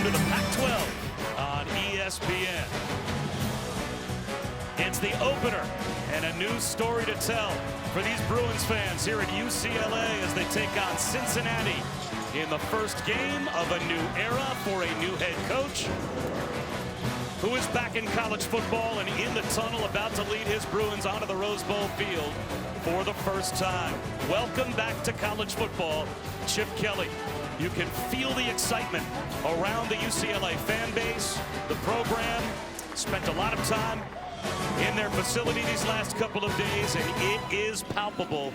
to the Pac-12 on ESPN. It's the opener and a new story to tell for these Bruins fans here at UCLA as they take on Cincinnati in the first game of a new era for a new head coach who is back in college football and in the tunnel, about to lead his Bruins onto the Rose Bowl field for the first time. Welcome back to college football, Chip Kelly. You can feel the excitement around the UCLA fan base. The program spent a lot of time in their facility these last couple of days, and it is palpable.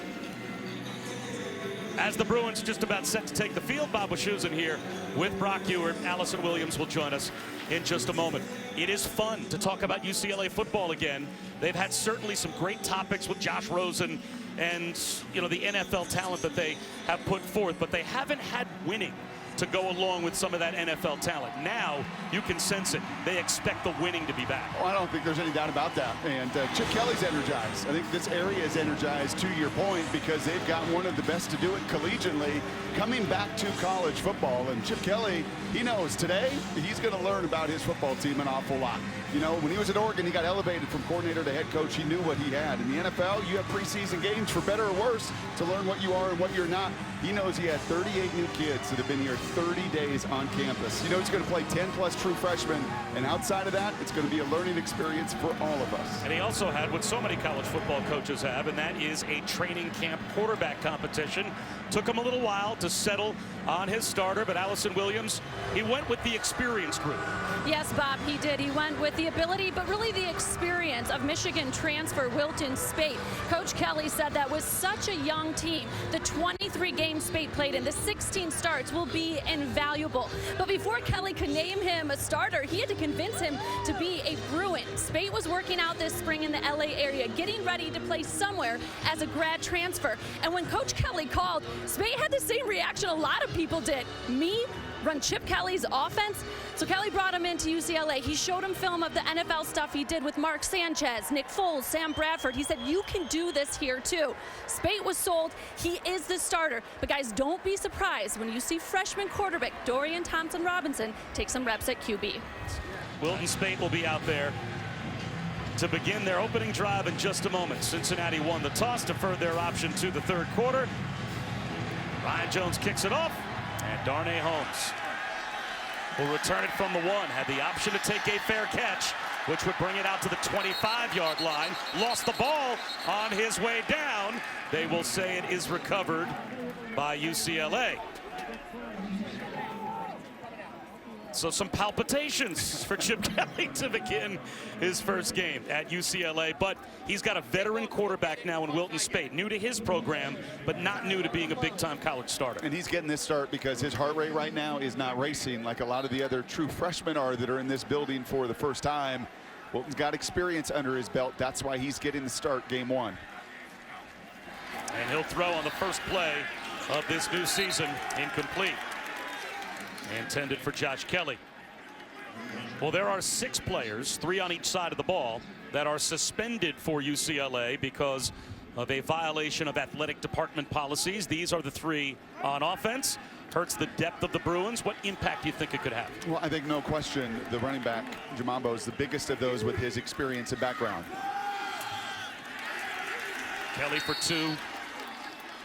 As the Bruins just about set to take the field, Bob Wischusen here with Brock Ewert. Allison Williams will join us in just a moment. It is fun to talk about UCLA football again. They've had certainly some great topics with Josh Rosen and, you know, the NFL talent that they have put forth, but they haven't had winning to go along with some of that NFL talent. Now you can sense it. They expect the winning to be back. Well, I don't think there's any doubt about that. And Chip Kelly's energized. I think this area is energized, to your point, because they've got one of the best to do it collegiately coming back to college football. And Chip Kelly, he knows today he's going to learn about his football team an awful lot. You know, when he was at Oregon, he got elevated from coordinator to head coach. He knew what he had. In the NFL, you have preseason games, for better or worse, to learn what you are and what you're not. He knows he had 38 new kids that have been here 30 days on campus. You know he's going to play 10-plus true freshmen, and outside of that, it's going to be a learning experience for all of us. And he also had what so many college football coaches have, and that is a training camp quarterback competition. Took him a little while to settle on his starter, but Allison Williams, he went with the experienced group. Yes, Bob, he did. He went with the ability, but really the experience of Michigan transfer Wilton Speight. Coach Kelly said that with such a young team, the 23-game Speight played in, the 16 starts will be invaluable. But before Kelly could name him a starter, he had to convince him to be a Bruin. Speight was working out this spring in the LA area, getting ready to play somewhere as a grad transfer. And when Coach Kelly called, Speight had the same reaction a lot of people did. Me? Run Chip Kelly's offense? So Kelly brought him into UCLA. He showed him film of the NFL stuff he did with Mark Sanchez, Nick Foles, Sam Bradford. He said, you can do this here too. Speight was sold. He is the starter. But guys, don't be surprised when you see freshman quarterback Dorian Thompson-Robinson take some reps at QB. Wilton Speight will be out there to begin their opening drive in just a moment. Cincinnati won the toss, deferred their option to the third quarter. Ryan Jones kicks it off, and Darnay Holmes will return it from the 1. Had the option to take a fair catch, which would bring it out to the 25-yard line. Lost the ball on his way down. They will say it is recovered by UCLA. So some palpitations for Chip Kelly to begin his first game at UCLA. But he's got a veteran quarterback now in Wilton Speight, new to his program, but not new to being a big-time college starter. And he's getting this start because his heart rate right now is not racing like a lot of the other true freshmen are that are in this building for the first time. Wilton's got experience under his belt. That's why he's getting the start game 1. And he'll throw on the first play of this new season, incomplete. Intended for Josh Kelly. Well, there are 6 players, 3 on each side of the ball, that are suspended for UCLA because of a violation of athletic department policies. These are the 3 on offense. Hurts the depth of the Bruins. What impact do you think it could have? Well, I think no question the running back, Jamambo, is the biggest of those with his experience and background. Kelly for 2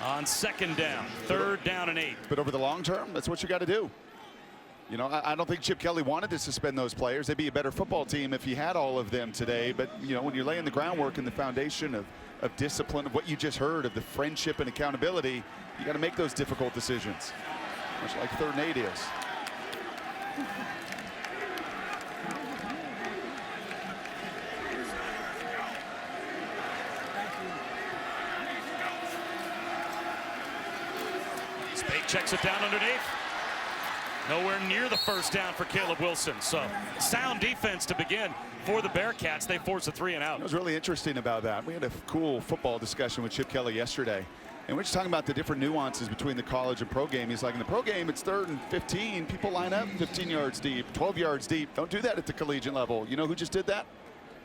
on second down, third down and 8. But over the long term, that's what you got to do. You know, I don't think Chip Kelly wanted to suspend those players. They'd be a better football team if he had all of them today. But, you know, when you're laying the groundwork and the foundation of discipline, of what you just heard, of the friendship and accountability, you got to make those difficult decisions, much like 3rd and 8 is. Speight checks it down underneath. Nowhere near the first down for Caleb Wilson. So sound defense to begin for the Bearcats. They force a 3 and out. It was really interesting about that. We had a cool football discussion with Chip Kelly yesterday. And we're just talking about the different nuances between the college and pro game. He's like, in the pro game, it's 3rd and 15. People line up 15 yards deep, 12 yards deep. Don't do that at the collegiate level. You know who just did that?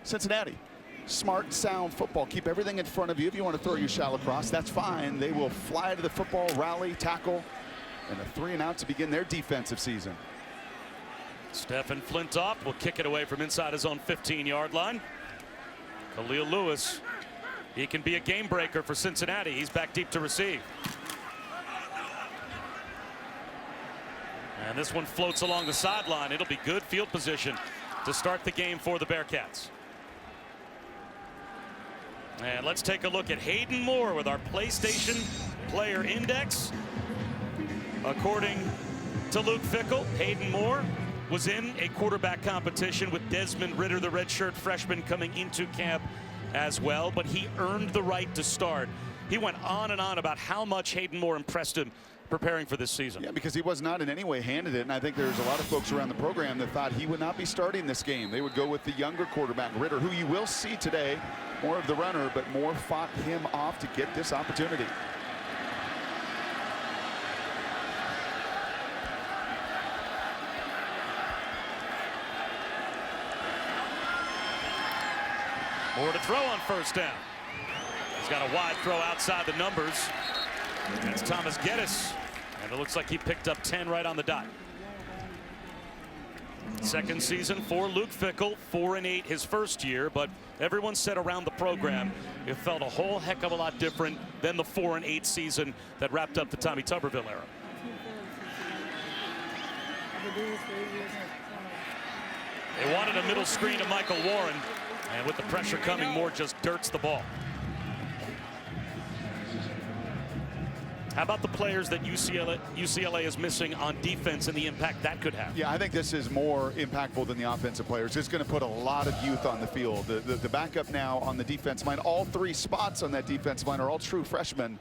Cincinnati. Smart, sound football. Keep everything in front of you. If you want to throw your shell across, that's fine. They will fly to the football, rally, tackle, and a 3 and out to begin their defensive season. Stephen Flintoff will kick it away from inside his own 15-yard line. Khalil Lewis, he can be a game breaker for Cincinnati. He's back deep to receive. And this one floats along the sideline. It'll be good field position to start the game for the Bearcats. And let's take a look at Hayden Moore with our PlayStation Player Index. According to Luke Fickell, Hayden Moore was in a quarterback competition with Desmond Ridder, the redshirt freshman, coming into camp as well, but he earned the right to start. He went on and on about how much Hayden Moore impressed him preparing for this season. Yeah, because he was not in any way handed it, and I think there's a lot of folks around the program that thought he would not be starting this game. They would go with the younger quarterback, Ridder, who you will see today, more of the runner, but Moore fought him off to get this opportunity. Moore to throw on first down. He's got a wide throw outside the numbers. That's Thomas Geddes. And it looks like he picked up 10 right on the dot. Second season for Luke Fickell, 4-8 his first year, but everyone said around the program it felt a whole heck of a lot different than the 4-8 season that wrapped up the Tommy Tuberville era. They wanted a middle screen to Michael Warren, and with the pressure coming, Moore just dirts the ball. How about the players that UCLA is missing on defense and the impact that could have? Yeah, I think this is more impactful than the offensive players. It's going to put a lot of youth on the field. The backup now on the defense line, all three spots on that defensive line are all true freshmen.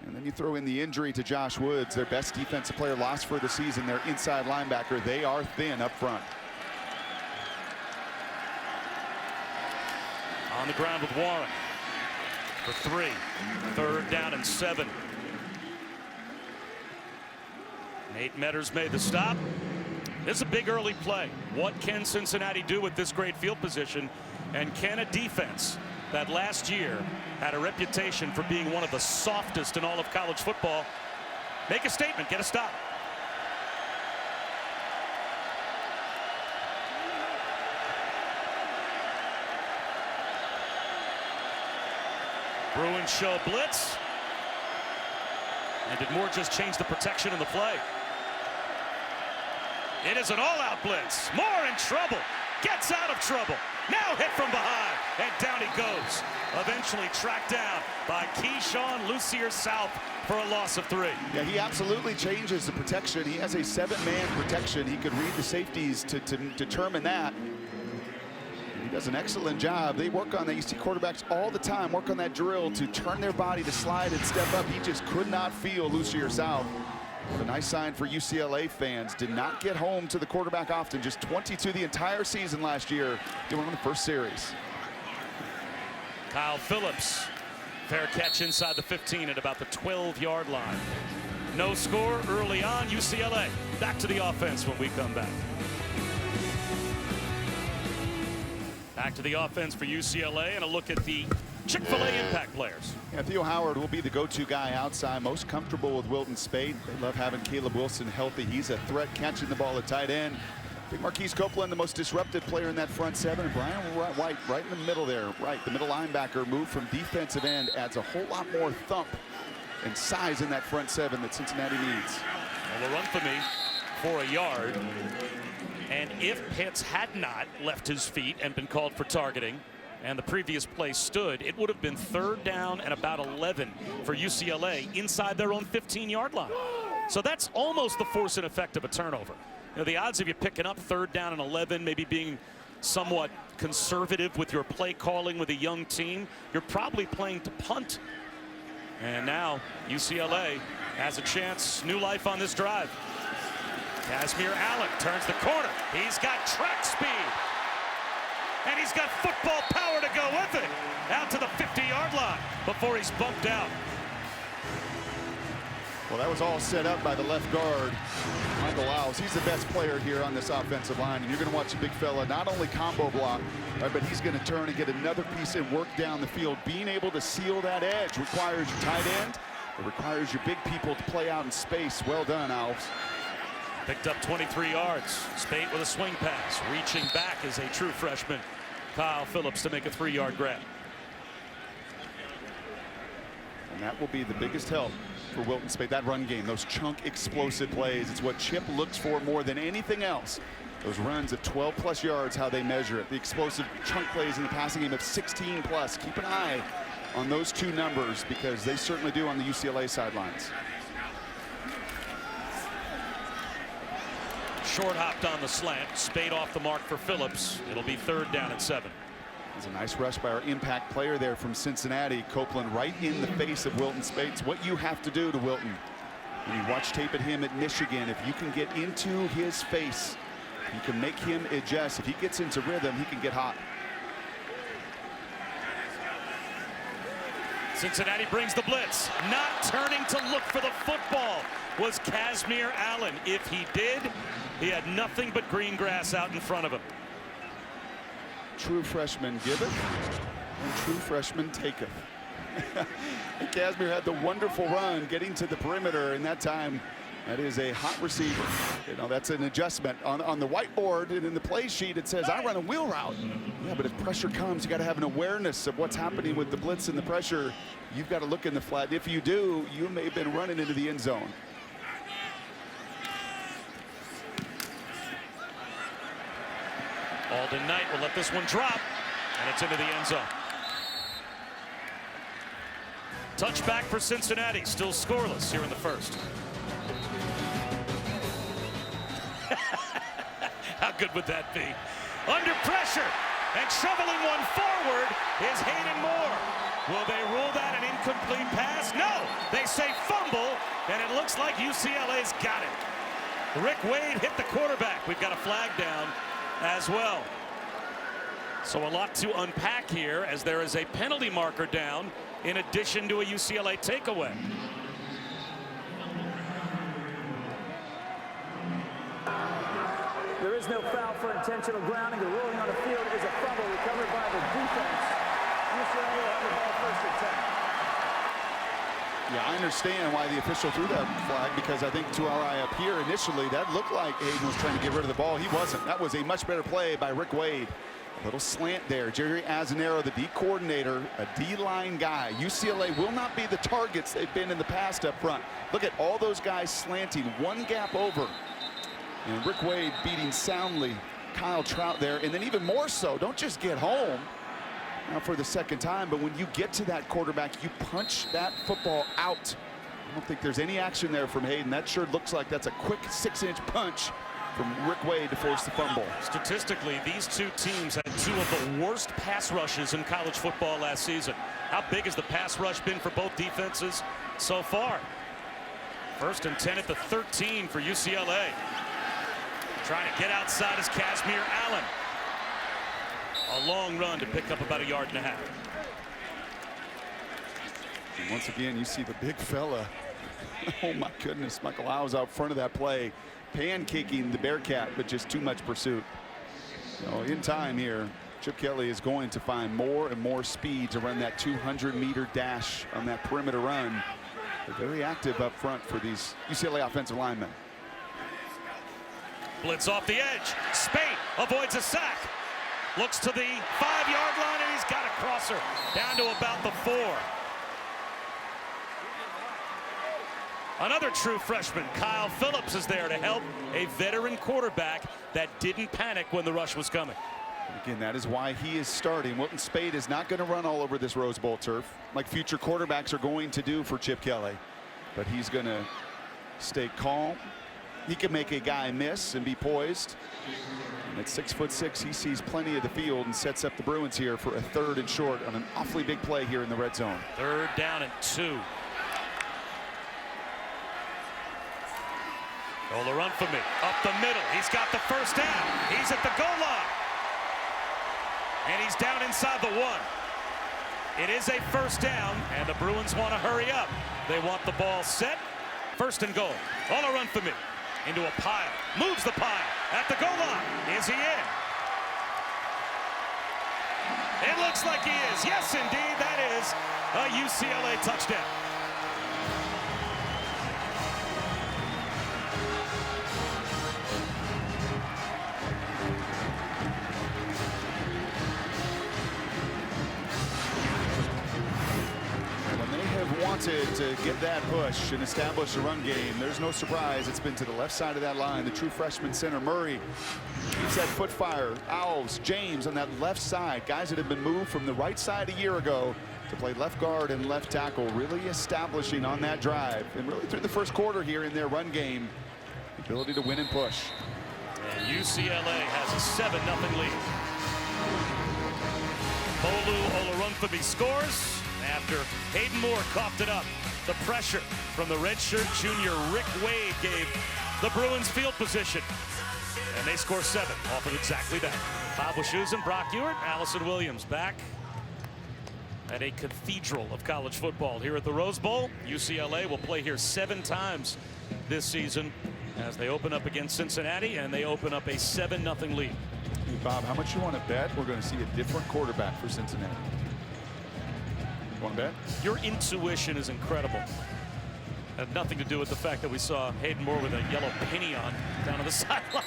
And then you throw in the injury to Josh Woods, their best defensive player lost for the season, their inside linebacker. They are thin up front. On the ground with Warren for 3. Third down and 7. Nate Metters made the stop. This is a big early play. What can Cincinnati do with this great field position? And can a defense that last year had a reputation for being one of the softest in all of college football make a statement, get a stop? Bruins show blitz. And did Moore just change the protection in the play? It is an all-out blitz. Moore in trouble. Gets out of trouble. Now hit from behind. And down he goes. Eventually tracked down by Keyshawn Lucier-South for a loss of 3. Yeah, he absolutely changes the protection. He has a 7-man protection. He could read the safeties to determine that. He does an excellent job. They work on that. You see quarterbacks all the time work on that drill to turn their body to slide and step up. He just could not feel Lucier-South. A nice sign for UCLA fans. Did not get home to the quarterback often. Just 22 the entire season last year, doing on the first series. Kyle Phillips, fair catch inside the 15 at about the 12-yard line. No score early on. UCLA back to the offense when we come back. Back to the offense for UCLA and a look at the Chick-fil-A impact players. Yeah, Theo Howard will be the go-to guy outside, most comfortable with Wilton Spate. They love having Caleb Wilson healthy. He's a threat catching the ball at tight end. Big Marquise Copeland, the most disruptive player in that front 7. And Brian White right in the middle there. Right, the middle linebacker moved from defensive end, adds a whole lot more thump and size in that front 7 that Cincinnati needs. Well, a run for me for a yard. And if Pitts had not left his feet and been called for targeting, and the previous play stood, it would have been 3rd down and about 11 for UCLA inside their own 15-yard line. So that's almost the force and effect of a turnover. You know, the odds of you picking up 3rd down and 11, maybe being somewhat conservative with your play calling with a young team, you're probably playing to punt. And now UCLA has a chance, new life on this drive. Casimir Allen turns the corner. He's got track speed. And he's got football power to go with it. Out to the 50-yard line before he's bumped out. Well, that was all set up by the left guard, Michael Owls. He's the best player here on this offensive line. And you're going to watch a big fella not only combo block, right, but he's going to turn and get another piece and work down the field. Being able to seal that edge requires your tight end. It requires your big people to play out in space. Well done, Owls. Picked up 23 yards. Spate with a swing pass. Reaching back is a true freshman, Kyle Phillips, to make a 3-yard grab. And that will be the biggest help for Wilton Spate. That run game, those chunk explosive plays. It's what Chip looks for more than anything else. Those runs of 12+ yards, how they measure it. The explosive chunk plays in the passing game of 16+. Keep an eye on those two numbers because they certainly do on the UCLA sidelines. Short hopped on the slant. Spade off the mark for Phillips. It'll be 3rd down and 7. It's a nice rush by our impact player there from Cincinnati. Copeland right in the face of Wilton Spate. It's what you have to do to Wilton. When you watch tape at him at Michigan, if you can get into his face, you can make him adjust. If he gets into rhythm, he can get hot. Cincinnati brings the blitz. Not turning to look for the football was Casimir Allen. If he did, he had nothing but green grass out in front of him. True freshman giveth, and true freshman taketh. And Casimir had the wonderful run getting to the perimeter, and that time that is a hot receiver. You know, that's an adjustment on the whiteboard, and in the play sheet it says I run a wheel route. Yeah, but if pressure comes, you got to have an awareness of what's happening with the blitz and the pressure. You've got to look in the flat. If you do, you may have been running into the end zone. Alden Knight will let this one drop, and it's into the end zone. Touchback for Cincinnati, still scoreless here in the first. How good would that be? Under pressure and shoveling one forward is Hayden Moore. Will they rule that an incomplete pass? No, they say fumble, and it looks like UCLA's got it. Rick Wade hit the quarterback. We've got a flag down as well. So a lot to unpack here as there is a penalty marker down in addition to a UCLA takeaway. There is no foul for intentional grounding. The ruling on the field is a fumble recovered by the defense. UCLA will have the ball first and 10. Yeah, I understand why the official threw that flag, because I think to our eye up here initially that looked like Hayden was trying to get rid of the ball. He wasn't. That was a much better play by Rick Wade. A little slant there. Jerry Azanero, the D coordinator, a D-line guy. UCLA will not be the targets they've been in the past up front. Look at all those guys slanting one gap over. And Rick Wade beating soundly Kyle Trout there. And then even more so, don't just get home now for the second time, but when you get to that quarterback, you punch that football out. I don't think there's any action there from Hayden. That sure looks like that's a quick 6-inch punch from Rick Wade to force the fumble. Statistically, these two teams had two of the worst pass rushes in college football last season. How big has the pass rush been for both defenses so far? 1st and 10 at the 13 for UCLA. Trying to get outside is Casimir Allen. A long run to pick up about 1.5 yards. And once again, you see the big fella. Oh my goodness, Michael Howe's out front of that play, pancaking the Bearcat, but just too much pursuit. So in time here, Chip Kelly is going to find more and more speed to run that 200-meter dash on that perimeter run. They're very active up front for these UCLA offensive linemen. Blitz off the edge. Spate avoids a sack. Looks to the 5-yard line, and he's got a crosser down to about the 4. Another true freshman, Kyle Phillips, is there to help a veteran quarterback that didn't panic when the rush was coming. Again, that is why he is starting. Wilton Spate is not going to run all over this Rose Bowl turf like future quarterbacks are going to do for Chip Kelly. But he's going to stay calm. He can make a guy miss and be poised. And at 6'6", he sees plenty of the field and sets up the Bruins here for a 3rd and short on an awfully big play here in the red zone. 3rd down and 2. Ola run for me. Up the middle. He's got the first down. He's at the goal line. And he's down inside the 1. It is a 1st down, and the Bruins want to hurry up. They want the ball set. 1st and goal. Ola run for me. Into a pile. Moves the pile. At the goal line. Is he in? It looks like he is. Yes, indeed. That is a UCLA touchdown. to get that push and establish a run game. There's no surprise. It's been to the left side of that line. The true freshman center, Murray, keeps that foot fire. Alves, James on that left side. Guys that have been moved from the right side a year ago to play left guard and left tackle, really establishing on that drive. And really through the first quarter here in their run game, the ability to win and push. And UCLA has a 7-0 lead. Olu Olorunfemi scores after Hayden Moore coughed it up. The pressure from the redshirt junior Rick Wade gave the Bruins field position. And they score 7 off of exactly that. Bob Wischusen, Brock Ewert, Allison Williams back at a cathedral of college football here at the Rose Bowl. UCLA will play here 7 times this season as they open up against Cincinnati, and they open up a 7-0 lead. Hey, Bob, how much you want to bet we're going to see a different quarterback for Cincinnati? You want to bet? Your intuition is incredible. Had nothing to do with the fact that we saw Hayden Moore with a yellow penny on down on the sideline.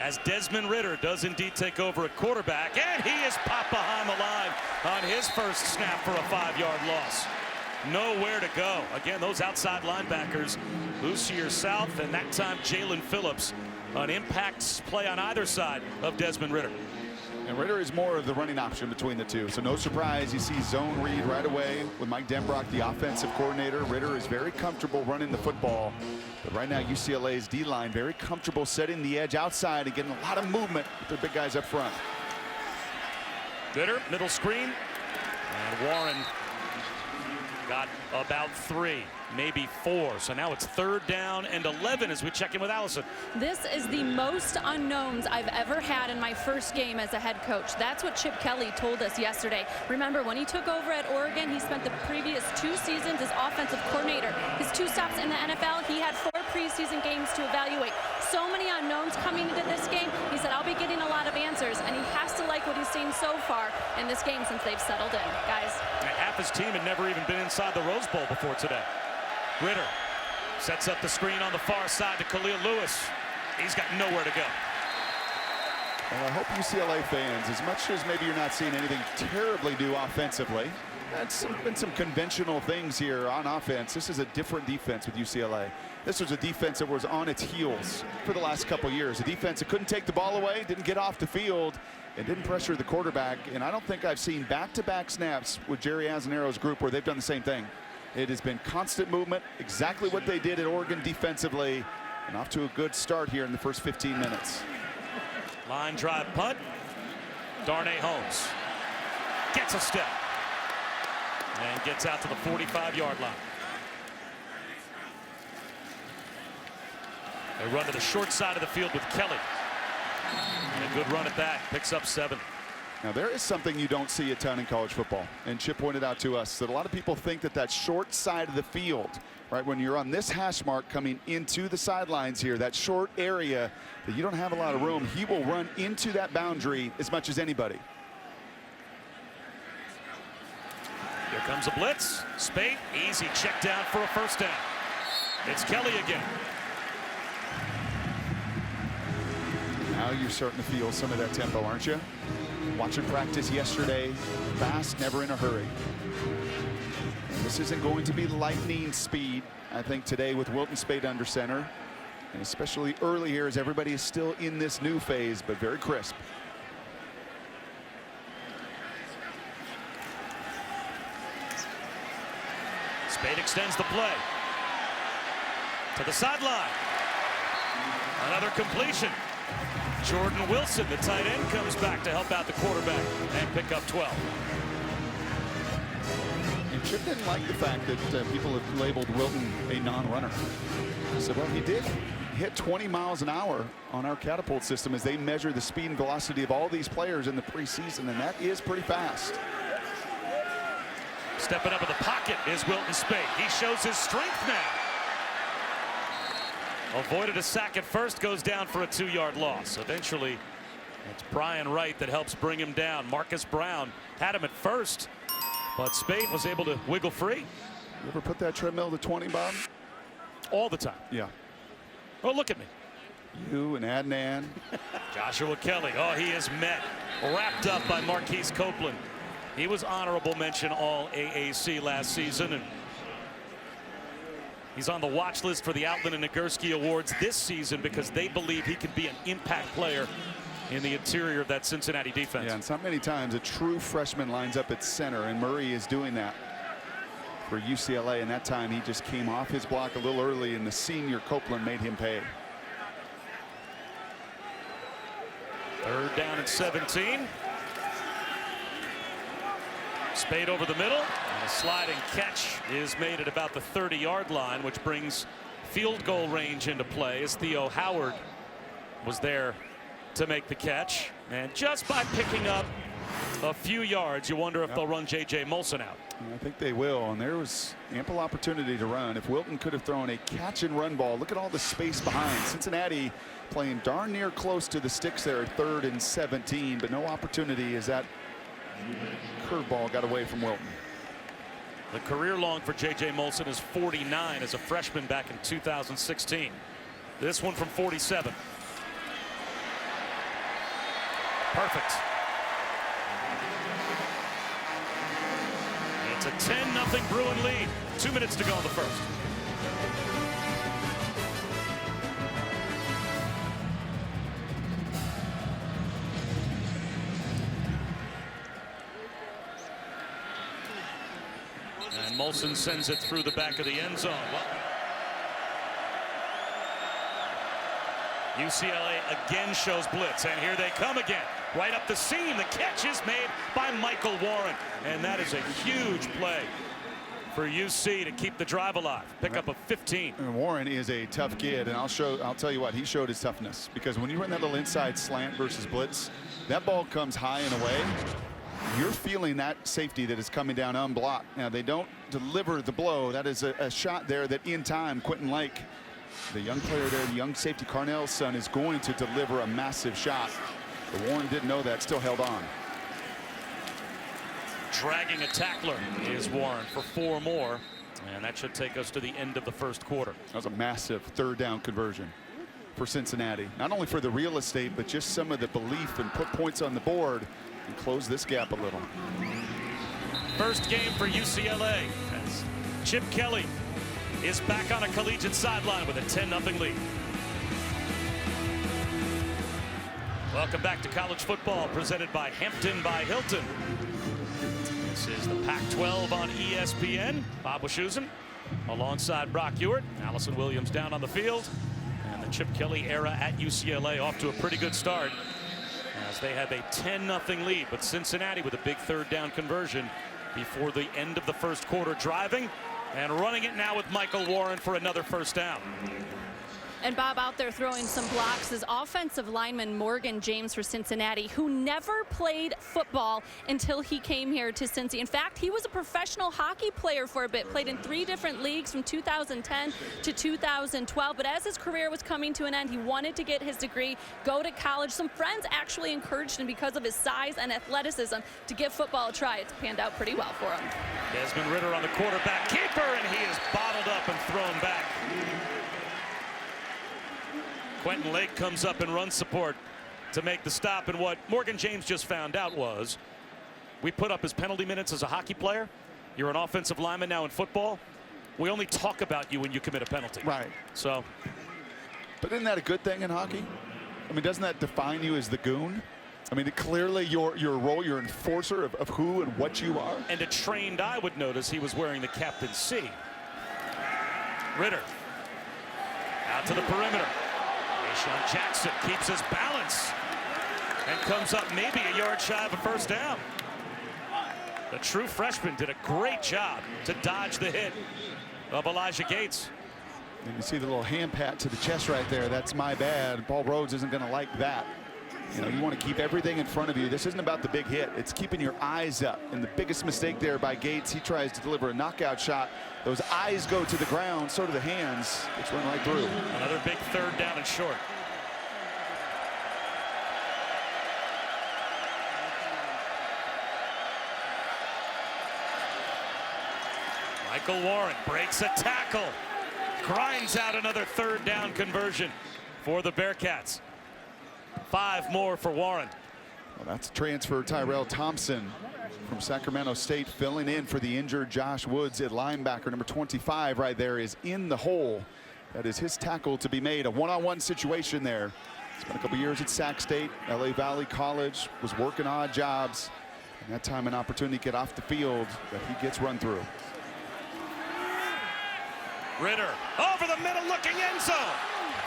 As Desmond Ridder does indeed take over at quarterback, and he is popped behind the line on his first snap for a 5-yard loss. Nowhere to go. Again, those outside linebackers, Lucier South, and that time Jalen Phillips, an impact play on either side of Desmond Ridder. And Ridder is more of the running option between the two. So no surprise, you see zone read right away with Mike Denbrock, the offensive coordinator. Ridder is very comfortable running the football. But right now, UCLA's D-line very comfortable setting the edge outside and getting a lot of movement with their big guys up front. Ridder, middle screen. And Warren got about 3, maybe 4. So now it's 3rd down and 11 as we check in with Allison. This is the most unknowns I've ever had in my first game as a head coach. That's what Chip Kelly told us yesterday. Remember, when he took over at Oregon, he spent the previous 2 seasons as offensive coordinator. His 2 stops in the NFL, he had 4 preseason games to evaluate. So many unknowns coming into this game. He said, I'll be getting a lot of answers, and he has to like what he's seen so far in this game since they've settled in. Guys. Half his team had never even been inside the Rose Bowl before today. Ridder sets up the screen on the far side to Khalil Lewis. He's got nowhere to go. Well, I hope UCLA fans, as much as maybe you're not seeing anything terribly new offensively, that's been some conventional things here on offense. This is a different defense with UCLA. This was a defense that was on its heels for the last couple years. A defense that couldn't take the ball away, didn't get off the field, and didn't pressure the quarterback. And I don't think I've seen back-to-back snaps with Jerry Azzanero's group where they've done the same thing. It has been constant movement, exactly what they did at Oregon defensively, and off to a good start here in the first 15 minutes. Line drive punt. Darnay Holmes gets a step and gets out to the 45-yard line. They run to the short side of the field with Kelly. And a good run at that. Picks up 7. Now, there is something you don't see a ton in college football, and Chip pointed out to us that a lot of people think that short side of the field, right, when you're on this hash mark coming into the sidelines here, that short area that you don't have a lot of room, he will run into that boundary as much as anybody. Here comes a blitz. Spate, easy check down for a first down. It's Kelly again. Now you're starting to feel some of that tempo, aren't you? Watching practice yesterday, fast, never in a hurry. And this isn't going to be lightning speed, I think, today with Wilton Spate under center. And especially early here as everybody is still in this new phase, but very crisp. Spade extends the play to the sideline. Another completion. Jordan Wilson, the tight end, comes back to help out the quarterback and pick up 12. And Chip didn't like the fact that people have labeled Wilton a non-runner. He said, well, he did hit 20 miles an hour on our catapult system as they measure the speed and velocity of all these players in the preseason, and that is pretty fast. Stepping up in the pocket is Wilton Spate. He shows his strength now. Avoided a sack at first, goes down for a 2-yard loss. Eventually, it's Brian Wright that helps bring him down. Marcus Brown had him at first, but Spate was able to wiggle free. You ever put that treadmill to 20, Bob? All the time. Yeah. Oh, look at me. You and Adnan. Joshua Kelly. Oh, he is met. Wrapped up by Marquise Copeland. He was honorable mention all AAC last season, and He's on the watch list for the Outland and Nagurski Awards this season because they believe he could be an impact player in the interior of that Cincinnati defense. Yeah, and not many times a true freshman lines up at center, and Murray is doing that for UCLA, and that time he just came off his block a little early, and the senior Copeland made him pay. 3rd down and 17. Spade over the middle, and a sliding catch is made at about the 30-yard line, which brings field goal range into play as Theo Howard was there to make the catch. And just by picking up a few yards, you wonder if they'll run J.J. Molson out. I think they will, and there was ample opportunity to run. If Wilton could have thrown a catch and run ball, look at all the space behind. Cincinnati playing darn near close to the sticks there at 3rd and 17, but no opportunity as that curveball got away from Wilton. The career long for J.J. Molson is 49 as a freshman back in 2016. This one from 47. Perfect. It's a 10-0 Bruin lead. 2 minutes to go in the first. And Molson sends it through the back of the end zone. UCLA again shows blitz, and here they come again. Right up the seam. The catch is made by Michael Warren, and that is a huge play for UC to keep the drive alive. Pick up a 15. And Warren is a tough kid, and I'll tell you what, he showed his toughness, because when you run that little inside slant versus blitz, that ball comes high and away. You're feeling that safety that is coming down unblocked. Now, they don't deliver the blow. That is a shot there that in time, Quentin Lake, the young player there, the young safety Carnell's son, is going to deliver a massive shot. But Warren didn't know that, still held on. Dragging a tackler is Warren for 4 more. And that should take us to the end of the first quarter. That was a massive 3rd down conversion for Cincinnati. Not only for the real estate, but just some of the belief and put points on the board and close this gap a little. First game for UCLA as Chip Kelly is back on a collegiate sideline with a 10-0 lead. Welcome back to college football, presented by Hampton by Hilton. This is the Pac-12 on ESPN. Bob Wischusen alongside Brock Ewart. Allison Williams down on the field. And the Chip Kelly era at UCLA off to a pretty good start as they have a 10-0 lead. But Cincinnati with a big 3rd down conversion before the end of the first quarter, driving and running it now with Michael Warren for another 1st down. And Bob out there throwing some blocks is offensive lineman Morgan James for Cincinnati, who never played football until he came here to Cincy. In fact, he was a professional hockey player for a bit, played in 3 different leagues from 2010 to 2012. But as his career was coming to an end, he wanted to get his degree, go to college. Some friends actually encouraged him because of his size and athleticism to give football a try. It's panned out pretty well for him. Desmond Ridder on the quarterback keeper, and he is bottled up and thrown back. Quentin Lake comes up in run support to make the stop, and what Morgan James just found out was we put up his penalty minutes as a hockey player. You're an offensive lineman now in football. We only talk about you when you commit a penalty. Right. So. But isn't that a good thing in hockey? I mean, doesn't that define you as the goon? I mean, clearly your role, you're enforcer of who and what you are. And a trained eye would notice he was wearing the captain's C. Ridder out to the perimeter. Deshaun Jackson keeps his balance and comes up maybe a yard shy of a 1st down. The true freshman did a great job to dodge the hit of Elijah Gates. And you see the little hand pat to the chest right there. That's my bad. Paul Rhodes isn't going to like that. You know, you want to keep everything in front of you. This isn't about the big hit. It's keeping your eyes up. And the biggest mistake there by Gates, he tries to deliver a knockout shot. Those eyes go to the ground, so do the hands. It's run right through. Another big 3rd down and short. Michael Warren breaks a tackle, grinds out another 3rd down conversion for the Bearcats. 5 more for Warren. Well, that's transfer Tyrell Thompson from Sacramento State, filling in for the injured Josh Woods at linebacker. Number 25 right there is in the hole. That is his tackle to be made. A one-on-one situation there. Spent a couple years at Sac State, LA Valley College, was working odd jobs. And that time an opportunity to get off the field, but he gets run through. Ritter over the middle, looking end zone.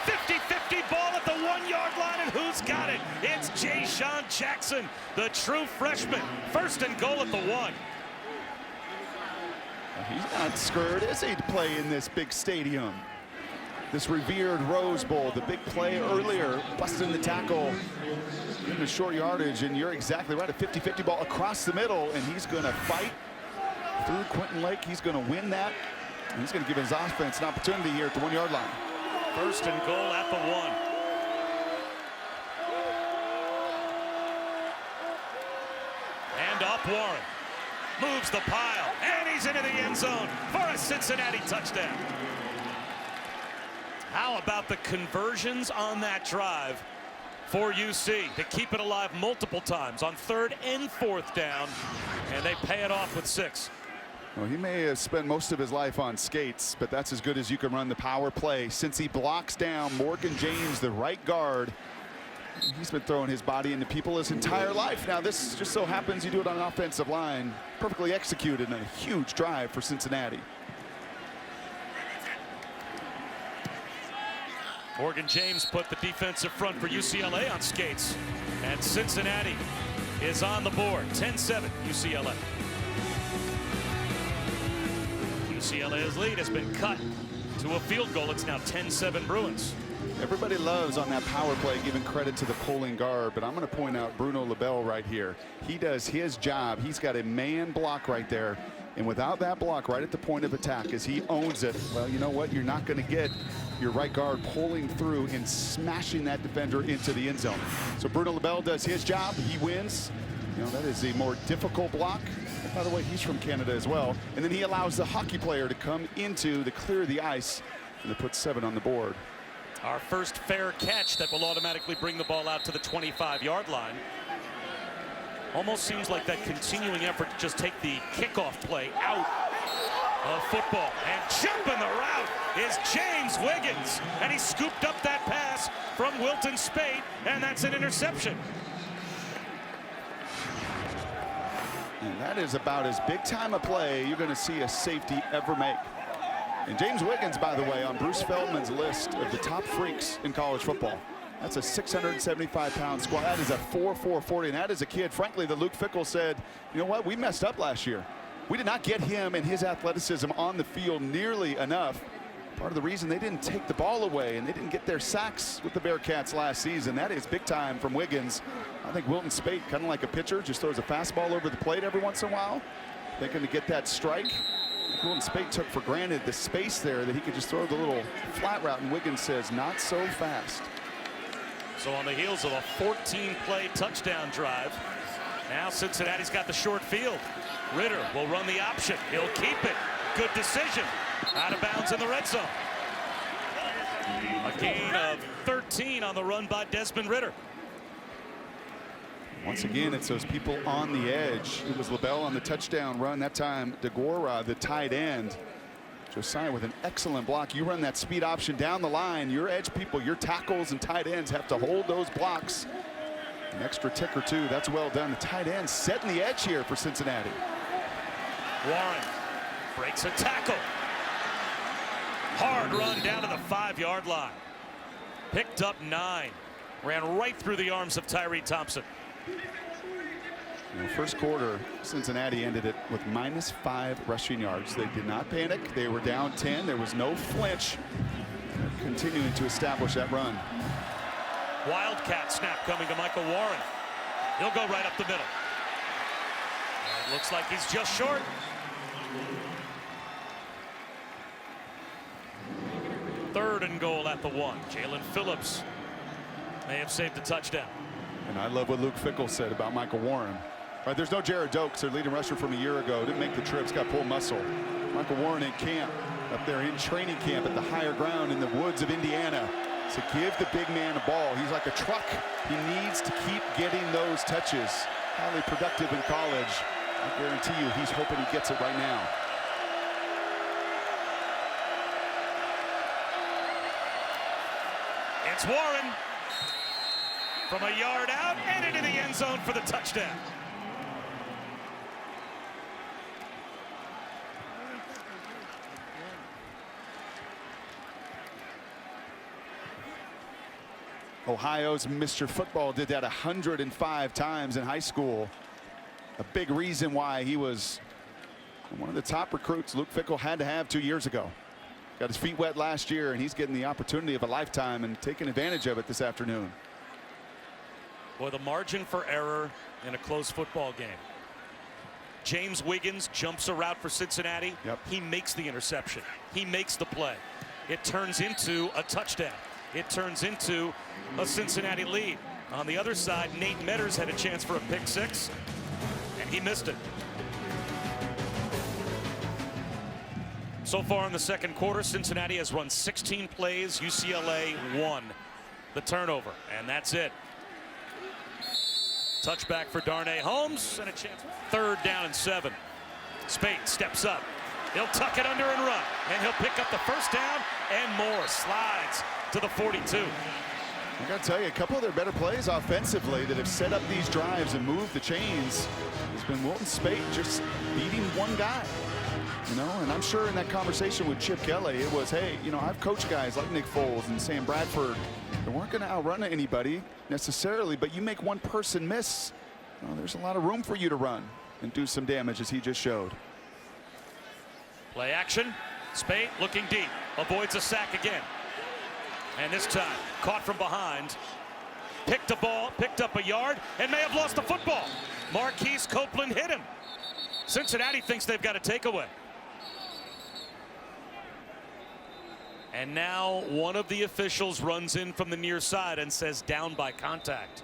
50-50 ball at the 1-yard line, and who's got it? It's Jay-Sean Jackson, the true freshman. First and goal at the 1. He's not scared, is he, to play in this big stadium? This revered Rose Bowl, the big play earlier, busting the tackle in the short yardage, and you're exactly right, a 50-50 ball across the middle, and he's going to fight through Quentin Lake. He's going to win that, and he's going to give his offense an opportunity here at the 1-yard line. First and goal at the 1. And up Warren. Moves the pile, and he's into the end zone for a Cincinnati touchdown. How about the conversions on that drive for UC to keep it alive multiple times on 3rd and 4th down, and they pay it off with 6. Well, he may have spent most of his life on skates, but that's as good as you can run the power play. Since he blocks down Morgan James, the right guard, he's been throwing his body into people his entire life. Now, this just so happens you do it on an offensive line. Perfectly executed and a huge drive for Cincinnati. Morgan James put the defensive front for UCLA on skates, and Cincinnati is on the board. 10-7 UCLA. UCLA's lead has been cut to a field goal. It's now 10-7 Bruins. Everybody loves on that power play giving credit to the pulling guard, but I'm going to point out Bruno LaBelle right here. He does his job. He's got a man block right there, and without that block right at the point of attack as he owns it, well, you know what? You're not going to get your right guard pulling through and smashing that defender into the end zone. So Bruno LaBelle does his job. He wins. You know, that is a more difficult block. And by the way, he's from Canada as well. And then he allows the hockey player to come into to clear the ice and to put 7 on the board. Our first fair catch that will automatically bring the ball out to the 25-yard line. Almost seems like that continuing effort to just take the kickoff play out of football. And jumping the route is James Wiggins. And he scooped up that pass from Wilton Spate, and that's an interception. And that is about as big time a play you're going to see a safety ever make. And James Wiggins, by the way, on Bruce Feldman's list of the top freaks in college football. That's a 675-pound squad. That is a 4.4 40, and that is a kid, frankly, that Luke Fickell said, you know what, we messed up last year. We did not get him and his athleticism on the field nearly enough. Part of the reason they didn't take the ball away and they didn't get their sacks with the Bearcats last season. That is big time from Wiggins. I think Wilton Spate, kind of like a pitcher, just throws a fastball over the plate every once in a while, thinking to get that strike. Wilton Spate took for granted the space there that he could just throw the little flat route, and Wiggins says, not so fast. So on the heels of a 14-play touchdown drive, now Cincinnati's got the short field. Ritter will run the option. He'll keep it. Good decision. Out of bounds in the red zone. A gain of 13 on the run by Desmond Ritter. Once again, it's those people on the edge. It was LaBelle on the touchdown run. That time, DeGora, the tight end. Josiah with an excellent block. You run that speed option down the line. Your edge people, your tackles and tight ends have to hold those blocks. An extra tick or two. That's well done. The tight end setting the edge here for Cincinnati. Warren breaks a tackle. Hard run down to the 5-yard line. Picked up 9. Ran right through the arms of Tyree Thompson. In the first quarter, Cincinnati ended it with -5 rushing yards. They did not panic. They were down 10. There was no flinch. They're continuing to establish that run. Wildcat snap coming to Michael Warren. He'll go right up the middle. And it looks like he's just short. Third and goal at the 1. Jalen Phillips may have saved the touchdown. And I love what Luke Fickell said about Michael Warren. Right, there's no Jared Dokes, their leading rusher from a year ago. Didn't make the trips, got pulled muscle. Michael Warren in camp, up there in training camp at the higher ground in the woods of Indiana. So give the big man a ball. He's like a truck. He needs to keep getting those touches. Highly productive in college. I guarantee you he's hoping he gets it right now. It's Warren from a yard out and into the end zone for the touchdown. Ohio's Mr. Football did that 105 times in high school. A big reason why he was one of the top recruits Luke Fickell had to have 2 years ago. Got his feet wet last year, and he's getting the opportunity of a lifetime and taking advantage of it this afternoon. Boy, the margin for error in a close football game. James Wiggins jumps a route for Cincinnati. Yep. He makes the interception. He makes the play. It turns into a touchdown. It turns into a Cincinnati lead. On the other side, Nate Metters had a chance for a pick six, and he missed it. So far in the second quarter, Cincinnati has run 16 plays. UCLA won the turnover, and that's it. Touchback for Darnay Holmes, and a chance. 3rd down and 7. Spate steps up. He'll tuck it under and run, and he'll pick up the first down and more. Slides to the 42. I got to tell you, a couple of their better plays offensively that have set up these drives and moved the chains has been Wilton Spate just beating one guy. You know, and I'm sure in that conversation with Chip Kelly, it was, hey, you know, I've coached guys like Nick Foles and Sam Bradford. They weren't going to outrun anybody necessarily, but you make one person miss, you know, there's a lot of room for you to run and do some damage, as he just showed. Play action. Spate looking deep. Avoids a sack again. And this time, caught from behind. Picked a ball, picked up a yard, and may have lost the football. Marquise Copeland hit him. Cincinnati thinks they've got a takeaway. And now one of the officials runs in from the near side and says down by contact.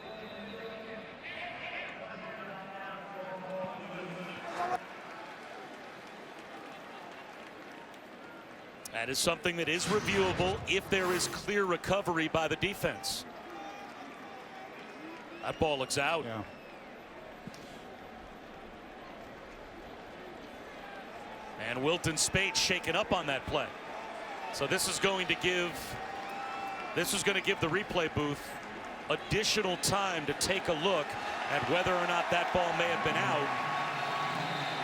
That is something that is reviewable if there is clear recovery by the defense. That ball looks out. Yeah. And Wilton Spate shaken up on that play. So this is going to give the replay booth additional time to take a look at whether or not that ball may have been out,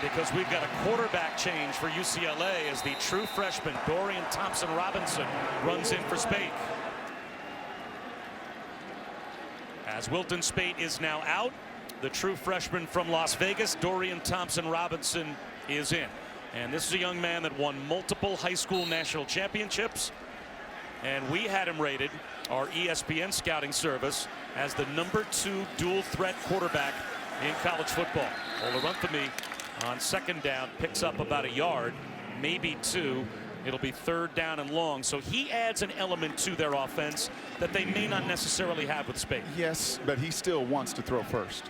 because we've got a quarterback change for UCLA as the true freshman Dorian Thompson-Robinson runs in for Spate. As Wilton Spate is now out, the true freshman from Las Vegas, Dorian Thompson-Robinson, is in. And this is a young man that won multiple high school national championships. And we had him rated, our ESPN scouting service, as the #2 dual threat quarterback in college football. Olorunfemi on 2nd down picks up about a yard, maybe 2. It'll be 3rd down and long. So he adds an element to their offense that they may not necessarily have with Spate. Yes, but he still wants to throw first.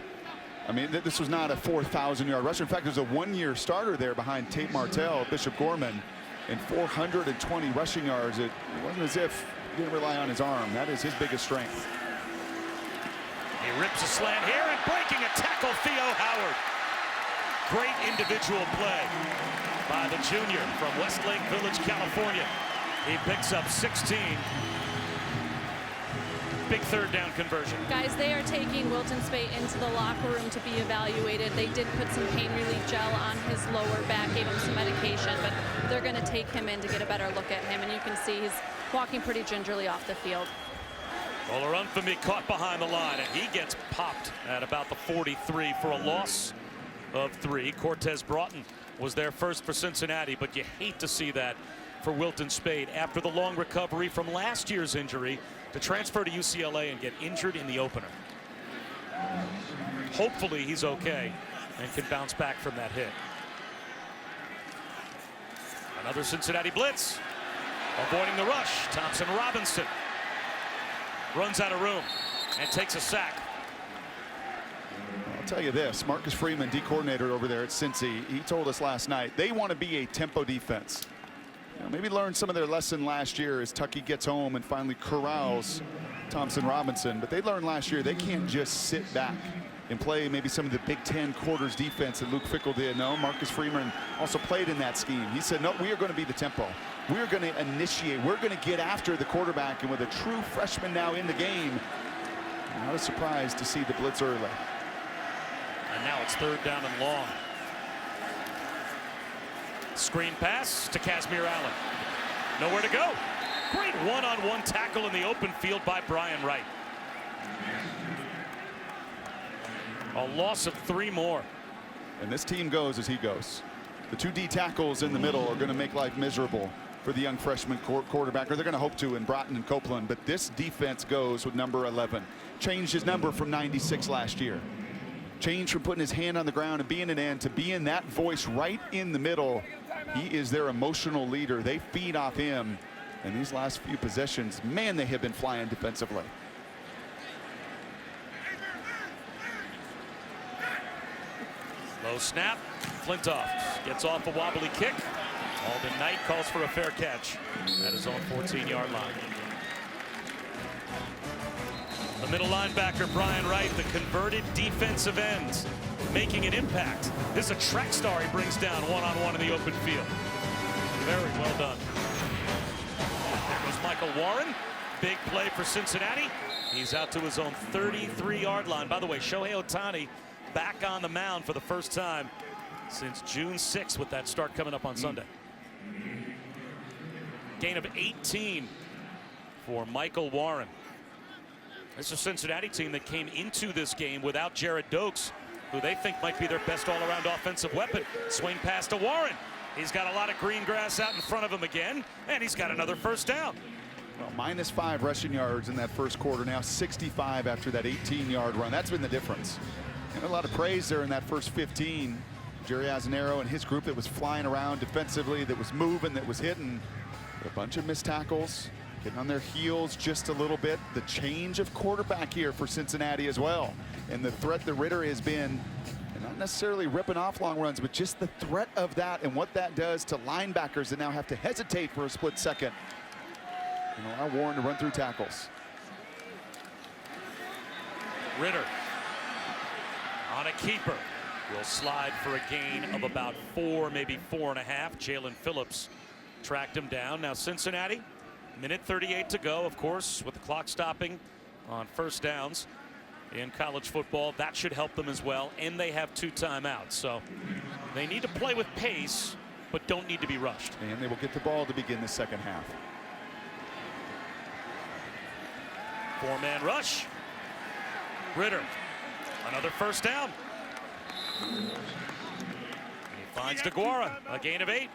I mean, this was not a 4,000-yard rusher. In fact, there's a 1-year starter there behind Tate Martell, Bishop Gorman, and 420 rushing yards. It wasn't as if he didn't rely on his arm. That is his biggest strength. He rips a slant here and breaking a tackle, Theo Howard. Great individual play by the junior from Westlake Village, California. He picks up 16. Big 3rd down conversion. Guys, they are taking Wilton Spate into the locker room to be evaluated. They did put some pain relief gel on his lower back, gave him some medication, but they're going to take him in to get a better look at him. And you can see he's walking pretty gingerly off the field. Olorunfemi caught behind the line, and he gets popped at about the 43 for a loss of 3. Cortez Broughton was there first for Cincinnati, but you hate to see that for Wilton Spate after the long recovery from last year's injury to transfer to UCLA and get injured in the opener. Hopefully he's okay and can bounce back from that hit. Another Cincinnati blitz. Avoiding the rush, Thompson-Robinson runs out of room and takes a sack. I'll tell you this, Marcus Freeman, D coordinator over there at Cincy, he told us last night they want to be a tempo defense. You know, maybe learn some of their lesson last year as Tucky gets home and finally corrals Thompson-Robinson. But they learned last year they can't just sit back and play maybe some of the Big Ten quarters defense that Luke Fickell did. No, Marcus Freeman also played in that scheme. He said, no, we are going to be the tempo. We are going to initiate. We're going to get after the quarterback. And with a true freshman now in the game, not a surprise to see the blitz early. And now it's 3rd down and long. Screen pass to Casimir Allen. Nowhere to go. Great one-on-one tackle in the open field by Brian Wright. A loss of 3 more. And this team goes as he goes. The 2 D tackles in the middle are going to make life miserable for the young freshman quarterback, or they're going to hope to in Broughton and Copeland. But this defense goes with number 11. Changed his number from 96 last year. Changed from putting his hand on the ground and being an end to being that voice right in the middle. He is their emotional leader. They feed off him. And these last few possessions, man, they have been flying defensively. Low snap. Flintoff gets off a wobbly kick. Alden Knight calls for a fair catch at his own 14-yard line. The middle linebacker, Brian Wright, the converted defensive end, making an impact. This is a track star he brings down one-on-one in the open field. Very well done. There goes Michael Warren. Big play for Cincinnati. He's out to his own 33-yard line. By the way, Shohei Ohtani back on the mound for the first time since June 6th with that start coming up on Sunday. Gain of 18 for Michael Warren. This is a Cincinnati team that came into this game without Jared Dokes, who they think might be their best all-around offensive weapon. Swing pass to Warren. He's got a lot of green grass out in front of him again, and he's got another first down. Well, -5 rushing yards in that first quarter, now 65 after that 18-yard run. That's been the difference. And a lot of praise there in that first 15. Jerry Azzanaro and his group that was flying around defensively, that was moving, that was hitting. A bunch of missed tackles, getting on their heels just a little bit. The change of quarterback here for Cincinnati as well. And the threat that Ritter has been, and not necessarily ripping off long runs, but just the threat of that and what that does to linebackers that now have to hesitate for a split second and allow Warren to run through tackles. Ritter on a keeper will slide for a gain of about 4, maybe 4.5. Jalen Phillips tracked him down. Now Cincinnati, minute 38 to go, of course, with the clock stopping on first downs in college football. That should help them as well, and they have 2 timeouts. So they need to play with pace, but don't need to be rushed. And they will get the ball to begin the second half. 4-man rush. Ritter, another first down. He finds DeGuara, a gain of 8.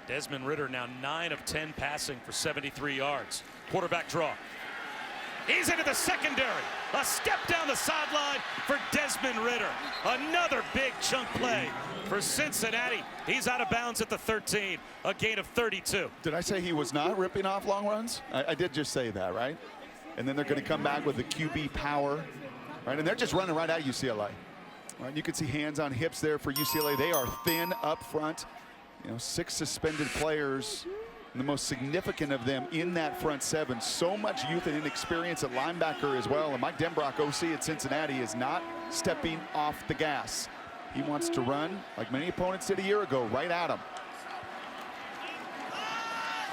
Desmond Ritter now 9 of 10 passing for 73 yards. Quarterback draw. He's into the secondary. A step down the sideline for Desmond Ritter. Another big chunk play for Cincinnati. He's out of bounds at the 13. A gain of 32. Did I say he was not ripping off long runs? I did just say that, right? And then they're going to come back with the QB power, right? And they're just running right at UCLA. Right? You can see hands on hips there for UCLA. They are thin up front. You know, 6 suspended players, and the most significant of them in that front 7. So much youth and inexperience at linebacker as well. And Mike Denbrock, OC at Cincinnati, is not stepping off the gas. He wants to run, like many opponents did a year ago, right at him.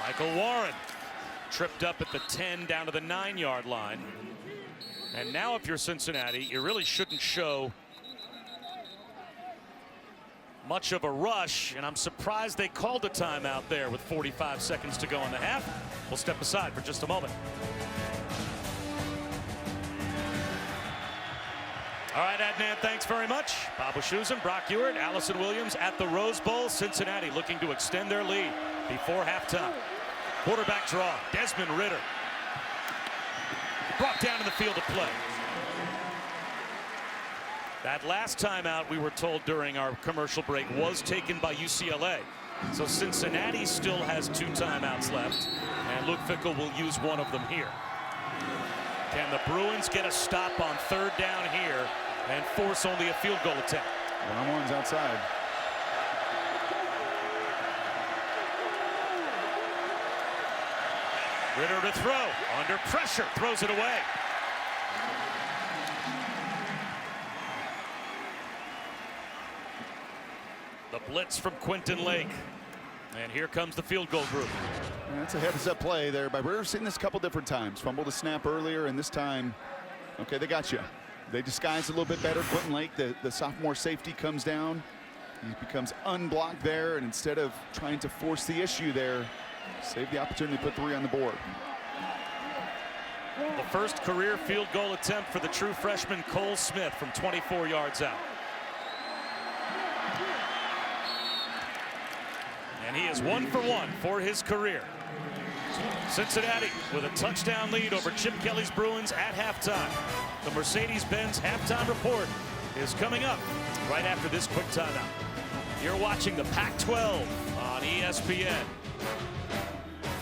Michael Warren tripped up at the 10 down to the 9-yard line. And now if you're Cincinnati, you really shouldn't show much of a rush, and I'm surprised they called a timeout there with 45 seconds to go in the half. We'll step aside for just a moment. All right, Adnan, thanks very much. Bob Wischusen, Brock Ewert, Allison Williams at the Rose Bowl. Cincinnati looking to extend their lead before halftime. Quarterback draw, Desmond Ritter. Brought down in the field of play. That last timeout, we were told during our commercial break, was taken by UCLA. So Cincinnati still has 2 timeouts left, and Luke Fickell will use one of them here. Can the Bruins get a stop on third down here and force only a field goal attempt? One-on-one's outside. Ritter to throw, under pressure, throws it away. The blitz from Quentin Lake. And here comes the field goal group. And that's a heads-up play there by Ritter. Seen this a couple different times. Fumbled a snap earlier, and this time, okay, they got you. They disguise a little bit better. Quentin Lake, the sophomore safety, comes down. He becomes unblocked there, and instead of trying to force the issue there, save the opportunity to put 3 on the board. The first career field goal attempt for the true freshman Cole Smith from 24 yards out. And he is 1 for 1 for his career. Cincinnati with a touchdown lead over Chip Kelly's Bruins at halftime. The Mercedes-Benz halftime report is coming up right after this quick timeout. You're watching the Pac-12 on ESPN.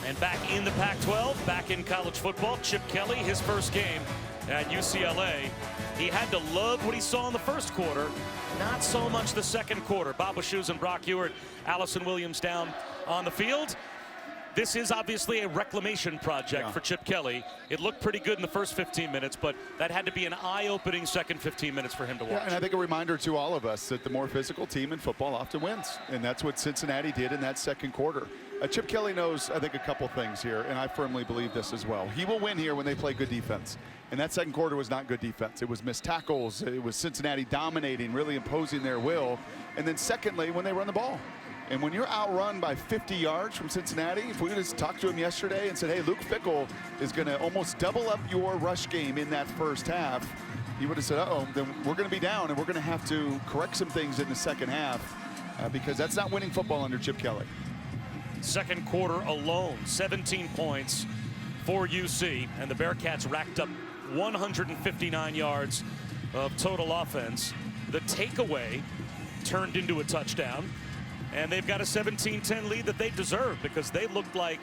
And back in the Pac-12, back in college football, Chip Kelly, his first game at UCLA. He had to love what he saw in the first quarter, not so much the second quarter. Bob Wischusen and Brock Ewart, Allison Williams down on the field. This is obviously a reclamation project for Chip Kelly. It looked pretty good in the first 15 minutes, but that had to be an eye-opening second 15 minutes for him to watch. Yeah, and I think a reminder to all of us that the more physical team in football often wins, and that's what Cincinnati did in that second quarter. Chip Kelly knows, I think, a couple things here, and I firmly believe this as well. He will win here when they play good defense, and that second quarter was not good defense. It was missed tackles. It was Cincinnati dominating, really imposing their will, and then secondly, when they run the ball. And when you're outrun by 50 yards from Cincinnati, if we just talked to him yesterday and said, hey, Luke Fickell is going to almost double up your rush game in that first half, he would have said, uh-oh, then we're going to be down and we're going to have to correct some things in the second half because that's not winning football under Chip Kelly. Second quarter alone, 17 points for UC, and the Bearcats racked up 159 yards of total offense. The takeaway turned into a touchdown. And they've got a 17-10 lead that they deserve because they looked like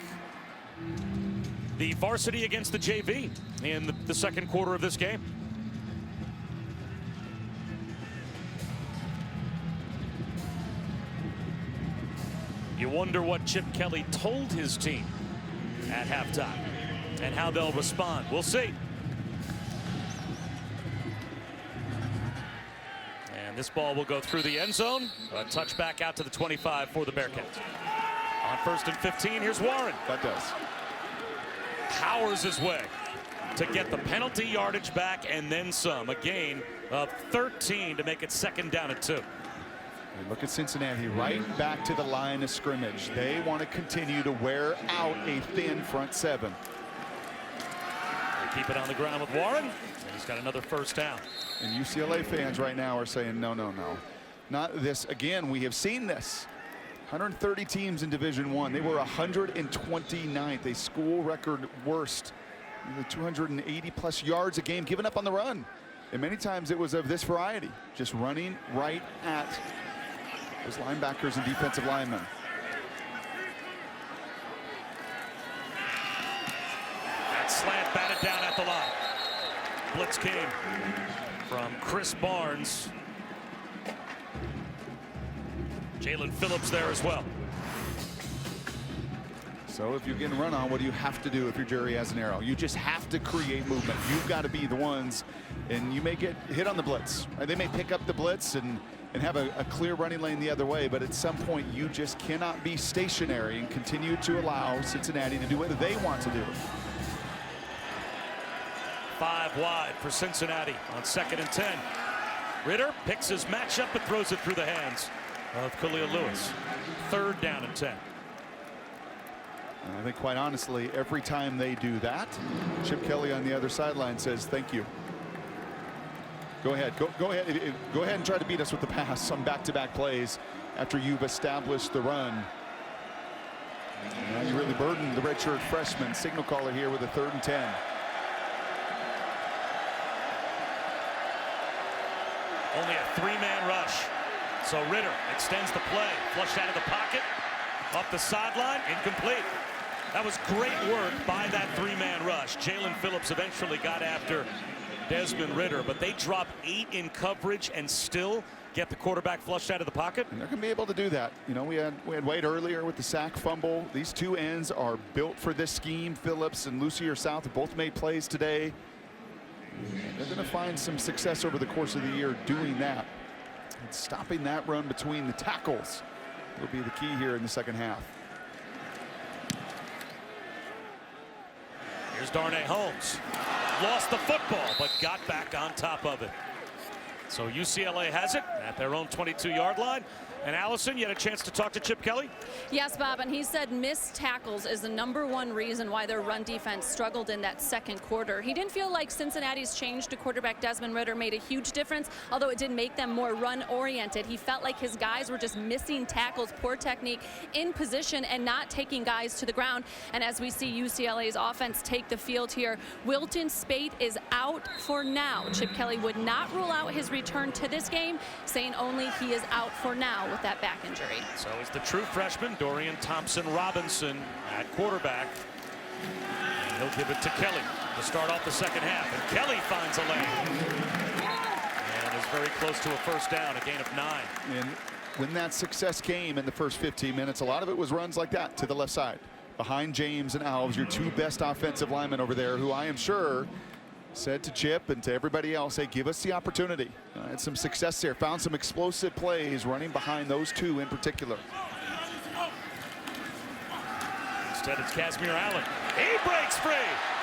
the varsity against the JV in the second quarter of this game. You wonder what Chip Kelly told his team at halftime and how they'll respond. We'll see. And this ball will go through the end zone. A touchback out to the 25 for the Bearcats. On 1st and 15, here's Warren. That does. Powers his way to get the penalty yardage back and then some. A gain of 13 to make it 2nd down and 2. And look at Cincinnati right back to the line of scrimmage. They want to continue to wear out a thin front 7. They keep it on the ground with Warren. And he's got another first down. And UCLA fans right now are saying, no, no, no. Not this. Again, we have seen this. 130 teams in Division I. They were 129th, a school record worst. 280-plus yards a game given up on the run. And many times it was of this variety, just running right at those linebackers and defensive linemen. That slant batted down at the line. Blitz came from Chris Barnes. Jalen Phillips there as well. So if you're getting run on, what do you have to do if you're Jerry Azzinaro? You just have to create movement. You've got to be the ones, and you may get hit on the blitz. Right? They may pick up the blitz and have a clear running lane the other way, but at some point you just cannot be stationary and continue to allow Cincinnati to do what they want to do. 5 wide for Cincinnati on 2nd and 10. Ritter picks his matchup but throws it through the hands of Khalil Lewis. 3rd down and 10. And I think quite honestly, every time they do that, Chip Kelly on the other sideline says, thank you. Go ahead and try to beat us with the pass on back-to-back plays after you've established the run. And now you really burden the redshirt freshman signal caller here with a 3rd and 10. Only a 3-man rush. So Ritter extends the play, flushed out of the pocket, off the sideline, incomplete. That was great work by that three-man rush. Jalen Phillips eventually got after Desmond Ridder, but they drop 8 in coverage and still get the quarterback flushed out of the pocket. And they're going to be able to do that. You know, we had Wade earlier with the sack fumble. These two ends are built for this scheme. Phillips and Lucier South have both made plays today. And they're going to find some success over the course of the year doing that. And stopping that run between the tackles will be the key here in the second half. Here's Darnay Holmes. Lost the football, but got back on top of it. So UCLA has it at their own 22-yard line. And Allison, you had a chance to talk to Chip Kelly? Yes, Bob, and he said missed tackles is the #1 reason why their run defense struggled in that second quarter. He didn't feel like Cincinnati's change to quarterback Desmond Ridder made a huge difference, although it did make them more run-oriented. He felt like his guys were just missing tackles, poor technique in position, and not taking guys to the ground. And as we see UCLA's offense take the field here, Wilton Speight is out for now. Chip Kelly would not rule out his return to this game, saying only he is out for now with that back injury. So is the true freshman Dorian Thompson-Robinson at quarterback. And he'll give it to Kelly to start off the second half. And Kelly finds a lane and is very close to a first down, a gain of 9. And when that success came in the first 15 minutes, a lot of it was runs like that to the left side. Behind James and Alves, your two best offensive linemen over there, who I am sure said to Chip and to everybody else, hey, give us the opportunity. Had some success there, found some explosive plays running behind those two in particular. Instead, it's Casimir Allen. He breaks free.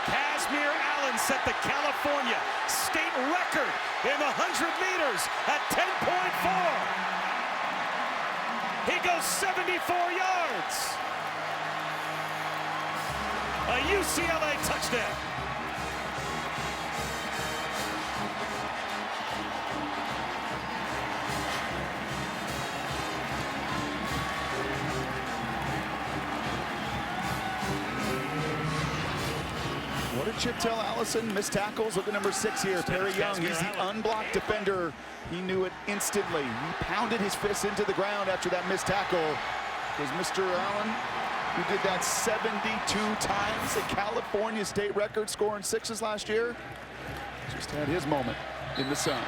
Casimir Allen set the California state record in the 100 meters at 10.4. He goes 74 yards. A UCLA touchdown. What did Chip tell Allison? Missed tackles. Look at number 6 here, Perry Young. He's the unblocked defender. He knew it instantly. He pounded his fist into the ground after that missed tackle. It was Mr. Allen who did that 72 times, a California state record, scoring 6s last year. Just had his moment in the sun.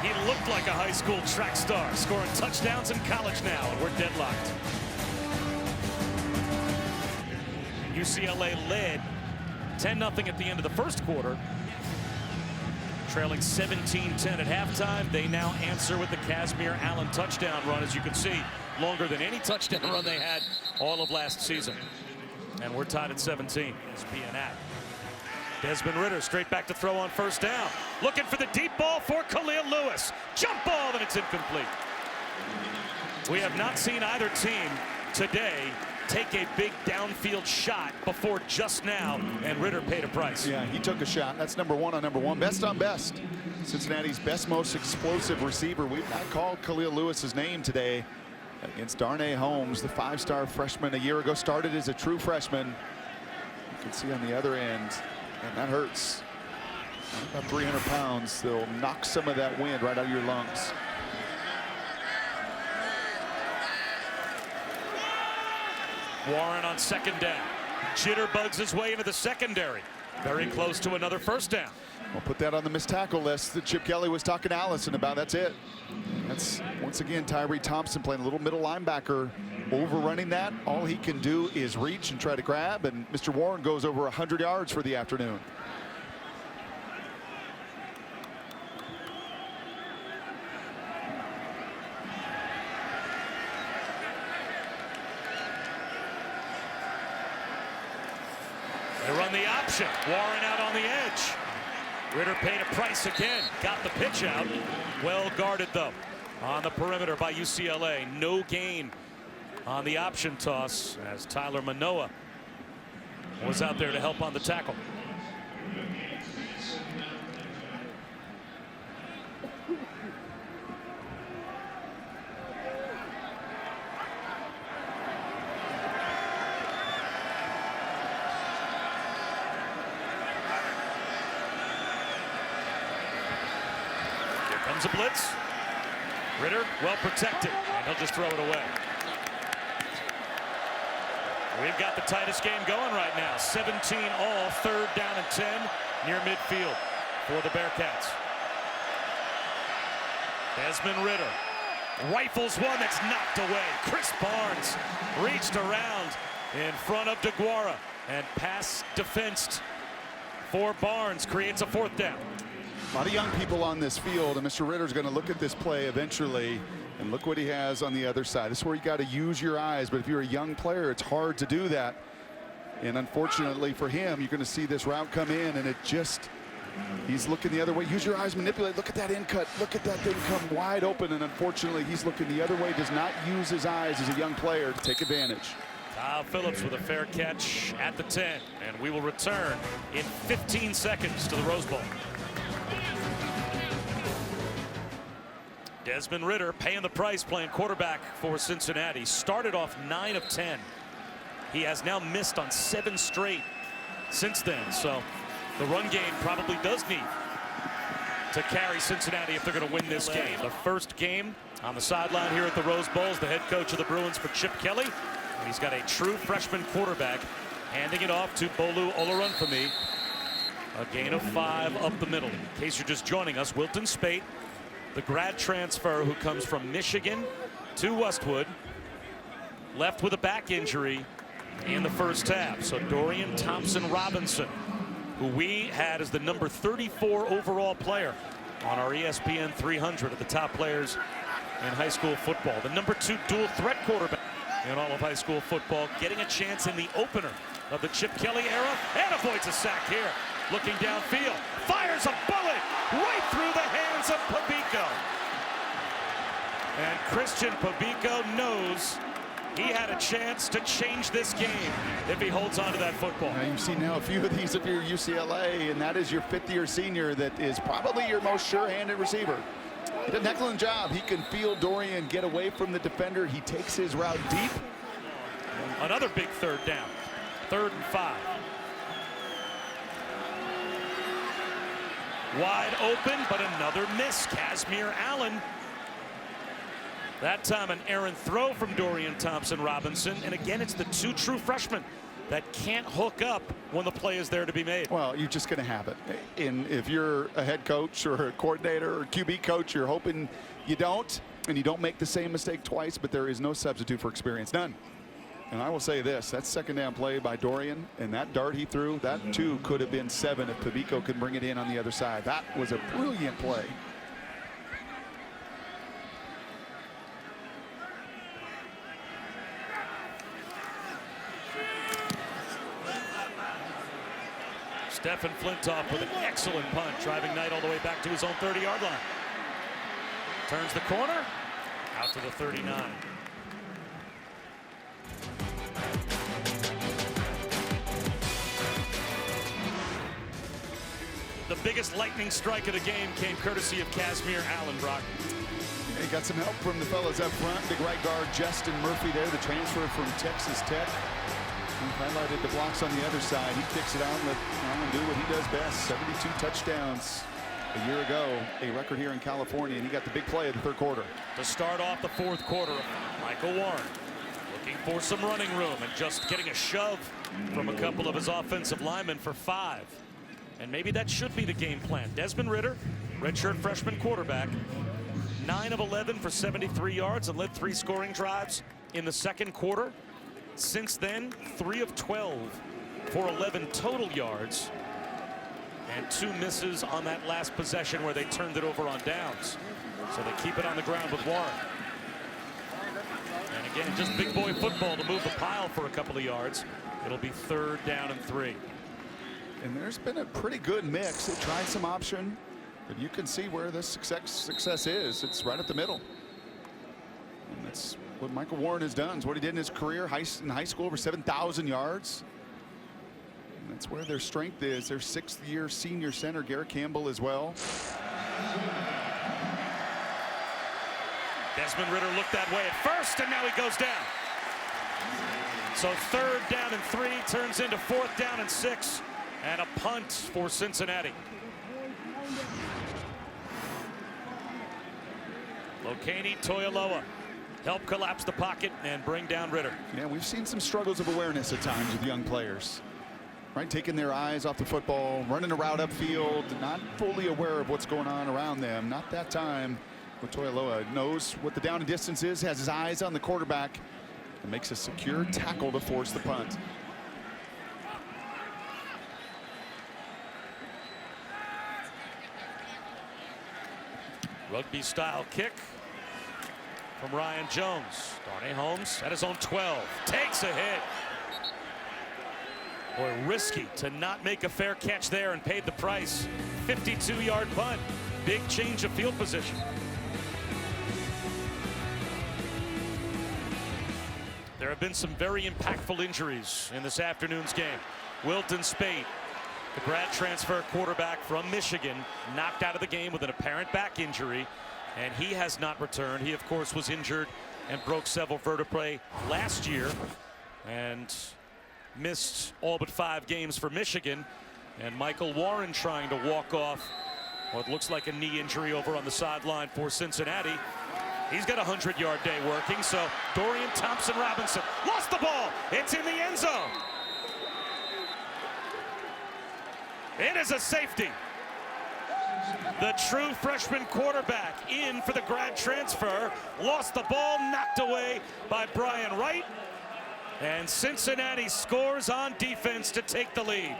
He looked like a high school track star, scoring touchdowns in college now, and we're deadlocked. UCLA led 10-0 at the end of the first quarter. Trailing 17-10 at halftime. They now answer with the Casimir Allen touchdown run, as you can see, longer than any touchdown run they had all of last season. And we're tied at 17. It's being at. Desmond Ridder straight back to throw on first down. Looking for the deep ball for Khalil Lewis. Jump ball, and it's incomplete. We have not seen either team today take a big downfield shot before just now, and Ridder paid a price. Yeah, he took a shot. That's number 1 on number 1. Best on best. Cincinnati's best, most explosive receiver. We've not called Khalil Lewis's name today against Darnay Holmes, the 5-star freshman a year ago. Started as a true freshman. You can see on the other end, and that hurts. About 300 pounds. They'll knock some of that wind right out of your lungs. Warren on second down. Jitterbugs his way into the secondary. Very close to another first down. We'll put that on the missed tackle list that Chip Kelly was talking to Allison about. That's it. That's, once again, Tyree Thompson playing a little middle linebacker, overrunning that. All he can do is reach and try to grab, and Mr. Warren goes over 100 yards for the afternoon. They run the option. Warren out on the edge. Ridder paid a price again. Got the pitch out. Well guarded, though, on the perimeter by UCLA. No gain on the option toss as Tyler Manoa was out there to help on the tackle. Comes a blitz. Ridder well protected, and he'll just throw it away. We've got the tightest game going right now. 17 all, 3rd down and 10 near midfield for the Bearcats. Desmond Ridder rifles one that's knocked away. Chris Barnes reached around in front of DeGuara, and pass defensed for Barnes creates a 4th down. A lot of young people on this field, and Mr. Ritter's going to look at this play eventually, and look what he has on the other side. This is where you got to use your eyes, but if you're a young player, it's hard to do that. And unfortunately for him, you're going to see this route come in, and it just, he's looking the other way. Use your eyes, manipulate. Look at that in cut. Look at that thing come wide open, and unfortunately, he's looking the other way. Does not use his eyes as a young player to take advantage. Kyle Phillips with a fair catch at the 10, and we will return in 15 seconds to the Rose Bowl. Desmond Ridder paying the price playing quarterback for Cincinnati. Started off 9 of 10. He has now missed on 7 straight since then. So the run game probably does need to carry Cincinnati if they're going to win this game. The first game on the sideline here at the Rose Bowl is the head coach of the Bruins for Chip Kelly. And he's got a true freshman quarterback handing it off to Bolu Olorunfemi. A gain of 5 up the middle. In case you're just joining us, Wilton Speight, the grad transfer who comes from Michigan to Westwood, left with a back injury in the first half. So Dorian Thompson-Robinson, who we had as the number 34 overall player on our ESPN 300 of the top players in high school football. The number 2 dual threat quarterback in all of high school football, getting a chance in the opener of the Chip Kelly era, and avoids a sack here. Looking downfield, fires a bullet right through the hands of Pabico. And Christian Pabico knows he had a chance to change this game if he holds on to that football. Now you've seen now a few of these if you're UCLA, and that is your 5th-year senior that is probably your most sure-handed receiver. He did an excellent job. He can feel Dorian get away from the defender. He takes his route deep. Another big 3rd down. 3rd and 5. Wide open, but another miss. Casimir Allen. That time an errant throw from Dorian Thompson-Robinson. And again, it's the 2 true freshmen that can't hook up when the play is there to be made. Well, you're just going to have it. And if you're a head coach or a coordinator or QB coach, you're hoping you don't, and you don't make the same mistake twice, but there is no substitute for experience. None. And I will say this, that 2nd down play by Dorian and that dart he threw, that 2 could have been 7 if Pabico could bring it in on the other side. That was a brilliant play. Stephen Flintoff with an excellent punt, driving Knight all the way back to his own 30-yard line. Turns the corner, out to the 39. The biggest lightning strike of the game came courtesy of Casimir Allen, Brock. He got some help from the fellas up front. Big right guard Justin Murphy there, the transfer from Texas Tech. He highlighted the blocks on the other side. He kicks it out and let Allen do what he does best. 72 touchdowns a year ago, a record here in California, and he got the big play of the 3rd quarter. To start off the 4th quarter, Michael Warren looking for some running room and just getting a shove from a couple of his offensive linemen for 5. And maybe that should be the game plan. Desmond Ridder, redshirt freshman quarterback, 9 of 11 for 73 yards and led 3 scoring drives in the 2nd quarter. Since then, 3 of 12 for 11 total yards, and 2 misses on that last possession where they turned it over on downs. So they keep it on the ground with Warren. And again, just big boy football to move the pile for a couple of yards. It'll be 3rd down and 3. And there's been a pretty good mix. They tried some option, but you can see where the success is. It's right at the middle. And that's what Michael Warren has done. It's what he did in his career in high school, over 7,000 yards. And that's where their strength is. Their 6th-year senior center, Garrett Campbell, as well. Desmond Ridder looked that way at first, and now he goes down. So 3rd down and 3 turns into 4th down and 6, and a punt for Cincinnati. Lokani Toyoloa help collapse the pocket and bring down Ritter. Yeah, we've seen some struggles of awareness at times with young players. Right, taking their eyes off the football, running a route upfield, not fully aware of what's going on around them. Not that time. Toiloa knows what the down and distance is, has his eyes on the quarterback, and makes a secure tackle to force the punt. Rugby style kick from Ryan Jones. Darnay Holmes at his own 12. Takes a hit. Boy, risky to not make a fair catch there and paid the price. 52-yard punt. Big change of field position. There have been some very impactful injuries in this afternoon's game. Wilton Speight, the grad transfer quarterback from Michigan, knocked out of the game with an apparent back injury, and he has not returned. He, of course, was injured and broke several vertebrae last year and missed all but 5 games for Michigan. And Michael Warren trying to walk off what looks like a knee injury over on the sideline for Cincinnati. He's got a 100-yard day working, so Dorian Thompson-Robinson lost the ball. It's in the end zone. It is a safety. The true freshman quarterback in for the grad transfer. Lost the ball, knocked away by Brian Wright. And Cincinnati scores on defense to take the lead.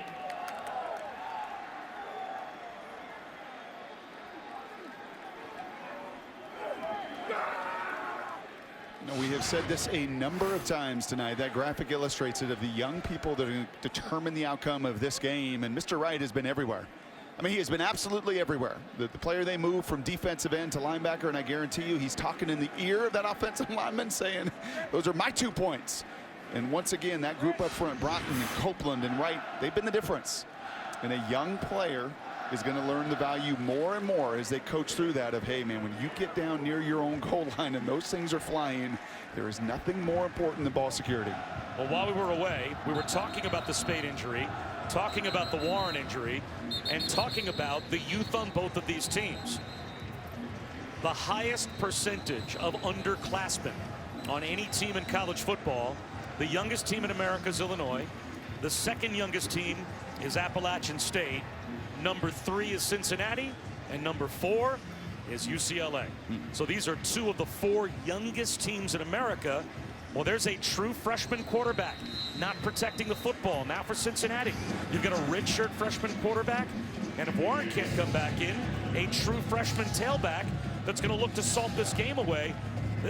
We have said this a number of times tonight. That graphic illustrates it, of the young people that are going to determine the outcome of this game. And Mr. Wright has been everywhere. I mean, he has been absolutely everywhere. The player they move from defensive end to linebacker, and I guarantee you he's talking in the ear of that offensive lineman saying, those are my 2 points. And once again, that group up front, Broughton and Copeland and Wright, they've been the difference. And a young player is going to learn the value more and more as they coach through that of, hey, man, when you get down near your own goal line and those things are flying, there is nothing more important than ball security. Well, while we were away, we were talking about the Speight injury, talking about the Warren injury, and talking about the youth on both of these teams. The highest percentage of underclassmen on any team in college football. The youngest team in America is Illinois. The second youngest team is Appalachian State. Number 3 is Cincinnati, and number 4 is UCLA. So these are 2 of the 4 youngest teams in America. Well, there's a true freshman quarterback not protecting the football. Now for Cincinnati, you've got a redshirt freshman quarterback, and if Warren can't come back in, a true freshman tailback that's going to look to salt this game away.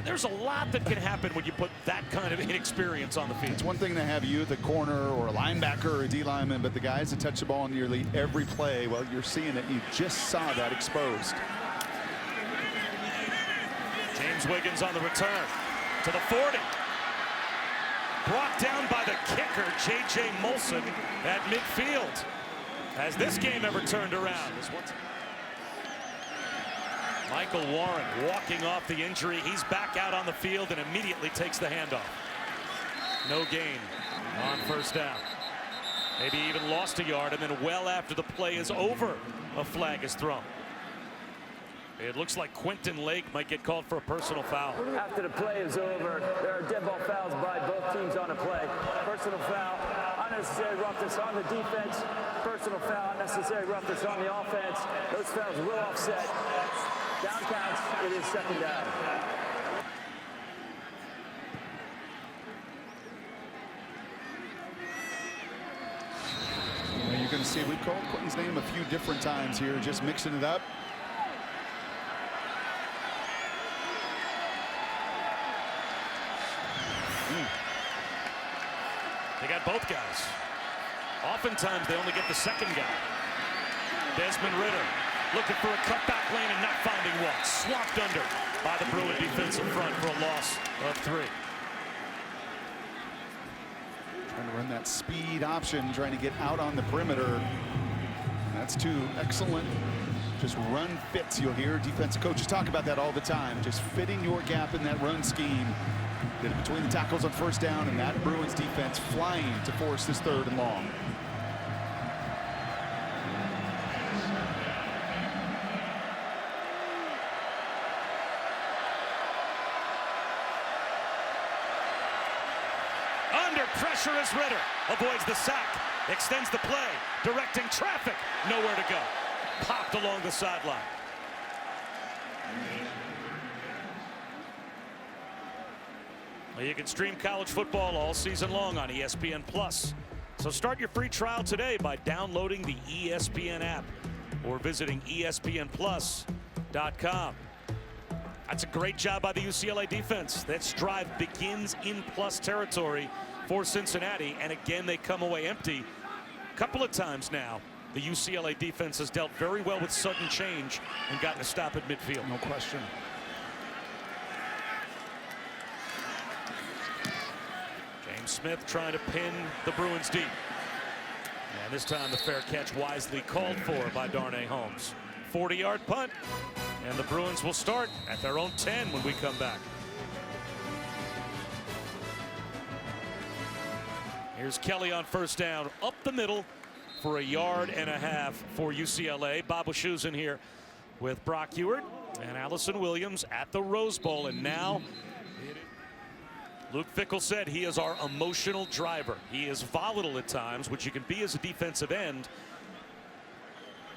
There's a lot that can happen when you put that kind of inexperience on the field. It's one thing to have you at the corner or a linebacker or a D lineman, but the guys that touch the ball nearly every play, well, you're seeing it. You just saw that exposed. James Wiggins on the return to the 40. Brought down by the kicker, J.J. Molson at midfield. Has this game ever turned around? Michael Warren walking off the injury. He's back out on the field and immediately takes the handoff. No gain on first down. Maybe even lost a yard, and then well after the play is over, a flag is thrown. It looks like Quentin Lake might get called for a personal foul. After the play is over, there are dead ball fouls by both teams on the play. Personal foul, unnecessary roughness on the defense. Personal foul, unnecessary roughness on the offense. Those fouls will offset. Down counts, it is second down. Now you're going to see, we've called Quentin's name a few different times here, just mixing it up. They got both guys. Oftentimes they only get the second guy. Desmond Ritter looking for a cutback lane and not finding one. Swamped under by the Bruin defensive front for a loss of 3. Trying to run that speed option, trying to get out on the perimeter. And that's 2 excellent just run fits. You'll hear defensive coaches talk about that all the time. Just fitting your gap in that run scheme. Did it between the tackles on first down, and that Bruins defense flying to force this 3rd and long. pressure as Ritter avoids the sack, extends the play, directing traffic, nowhere to go. Popped along the sideline. Well, you can stream college football all season long on ESPN Plus. So start your free trial today by downloading the ESPN app or visiting ESPNplus.com. That's a great job by the UCLA defense. That drive begins in plus territory for Cincinnati, and again they come away empty. A couple of times now, the UCLA defense has dealt very well with sudden change and gotten a stop at midfield. No question. James Smith trying to pin the Bruins deep. And this time the fair catch wisely called for by Darnay Holmes. 40-yard punt, and the Bruins will start at their own 10 when we come back. Here's Kelly on first down, up the middle for 1.5 yards for UCLA. Bob Wischusen here with Brock Ewert and Allison Williams at the Rose Bowl, and now Luke Fickell said he is our emotional driver. He is volatile at times, which you can be as a defensive end.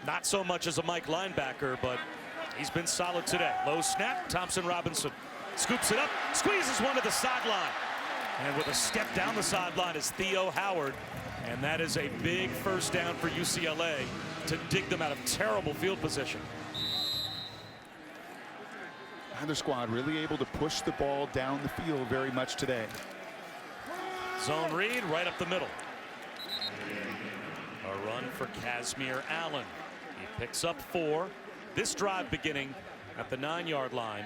Not so much as a Mike linebacker, but he's been solid today. Low snap, Thompson Robinson scoops it up, squeezes one to the sideline. And with a step down the sideline is Theo Howard. And that is a big first down for UCLA to dig them out of terrible field position. Either squad really able to push the ball down the field very much today. Zone read right up the middle. A run for Casimir Allen. He picks up 4. This drive beginning at the 9-yard line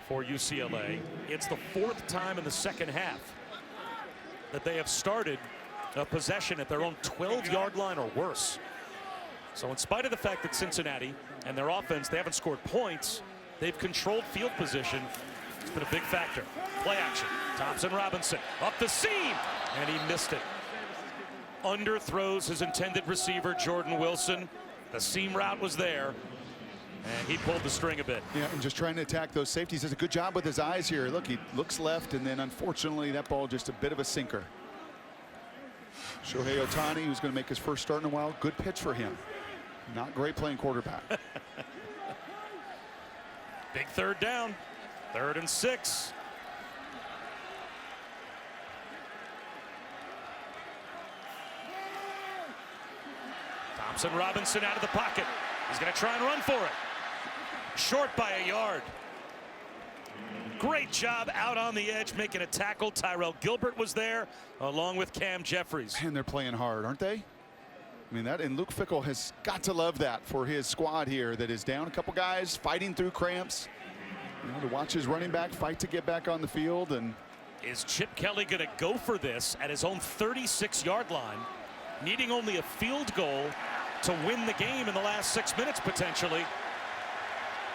for UCLA. It's the 4th time in the second half that they have started a possession at their own 12-yard line or worse. So in spite of the fact that Cincinnati and their offense, they haven't scored points, they've controlled field position. It's been a big factor. Play action. Thompson Robinson up the seam, and he missed it. Underthrows his intended receiver, Jordan Wilson. The seam route was there, and he pulled the string a bit. Yeah, and just trying to attack those safeties. Does a good job with his eyes here. Look, he looks left, and then unfortunately that ball just a bit of a sinker. Shohei Ohtani, who's going to make his first start in a while. Good pitch for him. Not great playing quarterback. Big third down. 3rd and 6. Thompson Robinson out of the pocket. He's going to try and run for it. Short by 1 yard. Great job out on the edge making a tackle. Tyrell Gilbert was there along with Cam Jeffries. And they're playing hard, aren't they? I mean, that, and Luke Fickell has got to love that for his squad here that is down a couple guys fighting through cramps. You know, to watch his running back fight to get back on the field. And is Chip Kelly going to go for this at his own 36-yard line, needing only a field goal to win the game in the last 6 minutes potentially?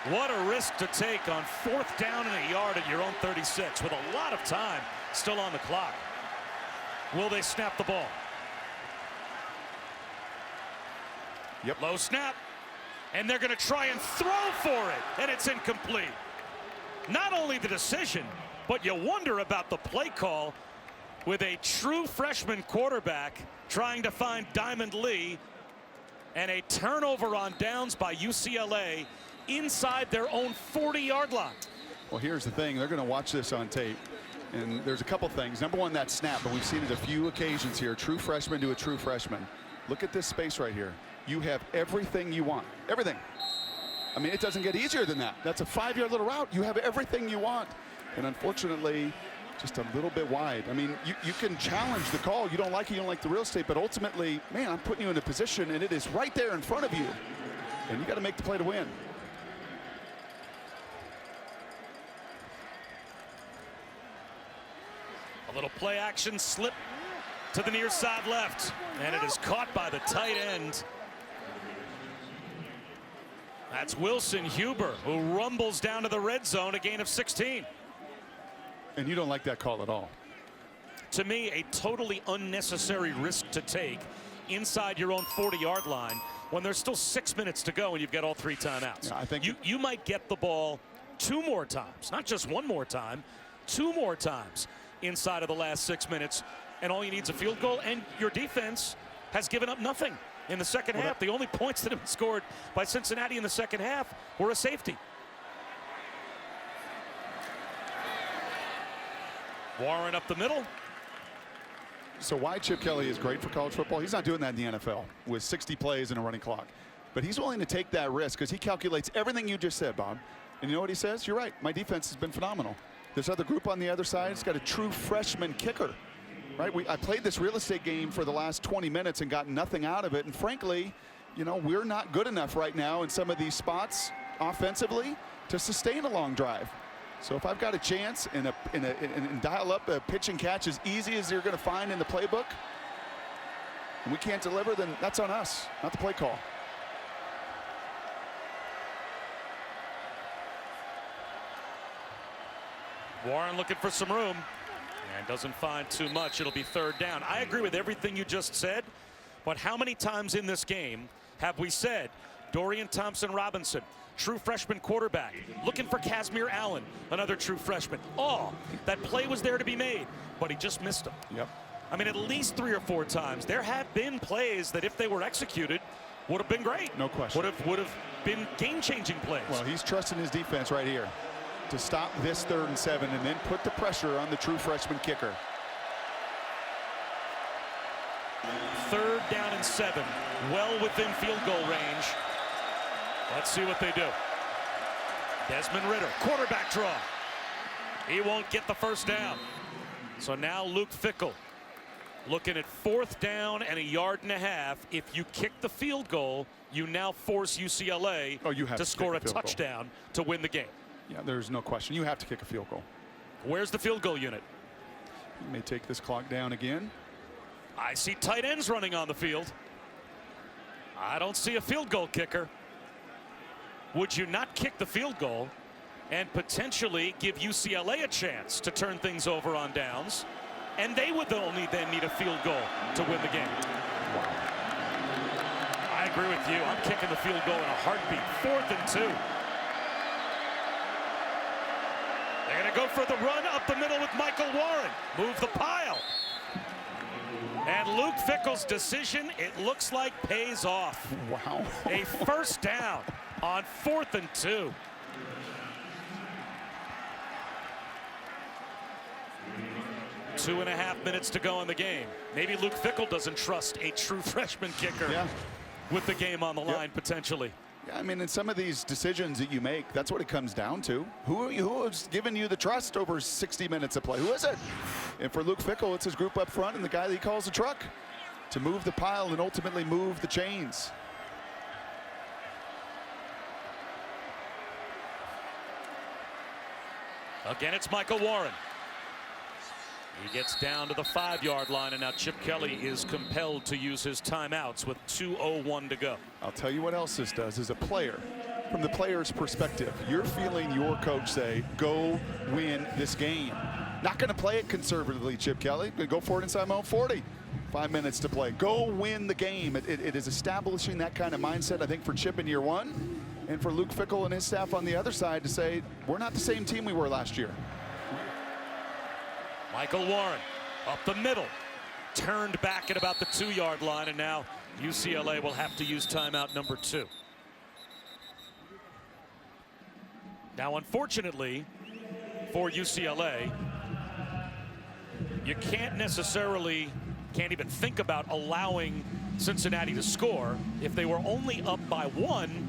What a risk to take on 4th down and 1 yard at your own 36 with a lot of time still on the clock. Will they snap the ball? Yep. Low snap, and they're going to try and throw for it, and it's incomplete. Not only the decision, but you wonder about the play call with a true freshman quarterback trying to find Diamond Lee, and a turnover on downs by UCLA inside their own 40-yard line. Well, here's the thing. They're going to watch this on tape. And there's a couple things. Number one, that snap, but we've seen it a few occasions here. True freshman to a true freshman. Look at this space right here. You have everything you want. Everything. I mean, it doesn't get easier than that. That's a 5-yard little route. You have everything you want. And unfortunately, just a little bit wide. I mean, you can challenge the call. You don't like it, you don't like the real estate, but ultimately, man, I'm putting you in a position, and it is right there in front of you. And you got to make the play to win. A little play action slip to the near side left, and it is caught by the tight end. That's Wilson Huber, who rumbles down to the red zone, a gain of 16. And you don't like that call at all. To me, a totally unnecessary risk to take inside your own 40-yard line when there's still 6 minutes to go and you've got all 3 timeouts. Yeah, I think you might get the ball 2 more times, not just 1 more time, 2 more times inside of the last 6 minutes and all you need is a field goal, and your defense has given up nothing in the second half. The only points that have been scored by Cincinnati in the second half were a safety. Warren up the middle. So why Chip Kelly is great for college football, he's not doing that in the NFL with 60 plays and a running clock. But he's willing to take that risk because he calculates everything you just said, Bob. And you know what he says? You're right. My defense has been phenomenal. This other group on the other side has got a true freshman kicker. Right? I played this real estate game for the last 20 minutes and got nothing out of it. And frankly, you know, we're not good enough right now in some of these spots offensively to sustain a long drive. So if I've got a chance and dial up a pitch and catch as easy as you're going to find in the playbook, and we can't deliver, then that's on us, not the play call. Warren looking for some room and doesn't find too much. It'll be third down. I agree with everything you just said, but how many times in this game have we said Dorian Thompson-Robinson, true freshman quarterback, looking for Casimir Allen, another true freshman. Oh, that play was there to be made, but he just missed him. Yep. I mean, at least 3 or 4 times. There have been plays that if they were executed would have been great. No question. Would have been game-changing plays. Well, he's trusting his defense right here to stop this 3rd and 7 and then put the pressure on the true freshman kicker. 3rd down and 7, well within field goal range. Let's see what they do. Desmond Ridder, quarterback draw. He won't get the first down. So now Luke Fickell looking at 4th down and 1.5 yards. If you kick the field goal, you now force UCLA to score a touchdown to win the game. Yeah, there's no question. You have to kick a field goal. Where's the field goal unit? You may take this clock down again. I see tight ends running on the field. I don't see a field goal kicker. Would you not kick the field goal and potentially give UCLA a chance to turn things over on downs? And they would only then need a field goal to win the game. Wow. I agree with you. I'm kicking the field goal in a heartbeat. 4th and 2. They're going to go for the run up the middle with Michael Warren. Move the pile. And Luke Fickell's decision, it looks like, pays off. Wow. A first down on 4th and 2. Two 2.5 minutes to go in the game. Maybe Luke Fickell doesn't trust a true freshman kicker with the game on the line potentially. Yeah, I mean, in some of these decisions that you make, that's what it comes down to. Who has given you the trust over 60 minutes of play? Who is it? And for Luke Fickell, it's his group up front and the guy that he calls the truck to move the pile and ultimately move the chains. Again, it's Michael Warren. He gets down to the 5-yard line, and now Chip Kelly is compelled to use his timeouts with 2:01 to go. I'll tell you what else this does. As a player, from the player's perspective, you're feeling your coach say, go win this game. Not going to play it conservatively, Chip Kelly. Go for it inside my own 40. 5 minutes to play. Go win the game. It is establishing that kind of mindset, I think, for Chip in year 1, and for Luke Fickell and his staff on the other side to say, we're not the same team we were last year. Michael Warren up the middle, turned back at about the 2-yard line, and now UCLA will have to use timeout number 2. Now, unfortunately for UCLA, you can't even think about allowing Cincinnati to score. If they were only up by 1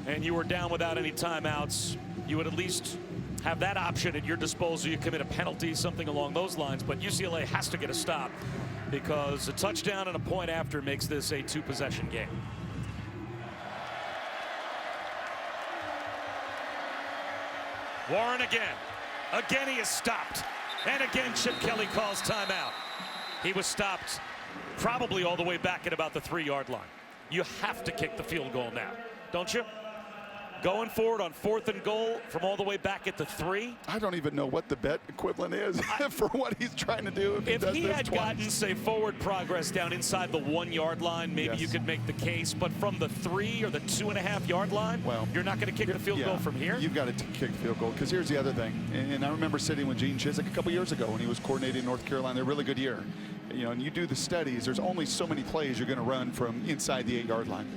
and you were down without any timeouts, you would at least have that option at your disposal. You commit a penalty, something along those lines, but UCLA has to get a stop because a touchdown and a point after makes this a 2-possession game. Warren again. Again he is stopped. And again Chip Kelly calls timeout. He was stopped probably all the way back at about the 3-yard line. You have to kick the field goal now, don't you? going for it on 4th and goal from all the way back at the 3. I don't even know what the bet equivalent is for what he's trying to do. If he had gotten, say, forward progress down inside the 1-yard line, maybe you could make the case. But from the 3 or the 2.5-yard line, well, you're not going to kick the field goal from here? You've got to kick the field goal, because here's the other thing. And I remember sitting with Gene Chizik a couple years ago when he was coordinating North Carolina. A really good year. You know, and you do the studies, there's only so many plays you're going to run from inside the 8-yard line.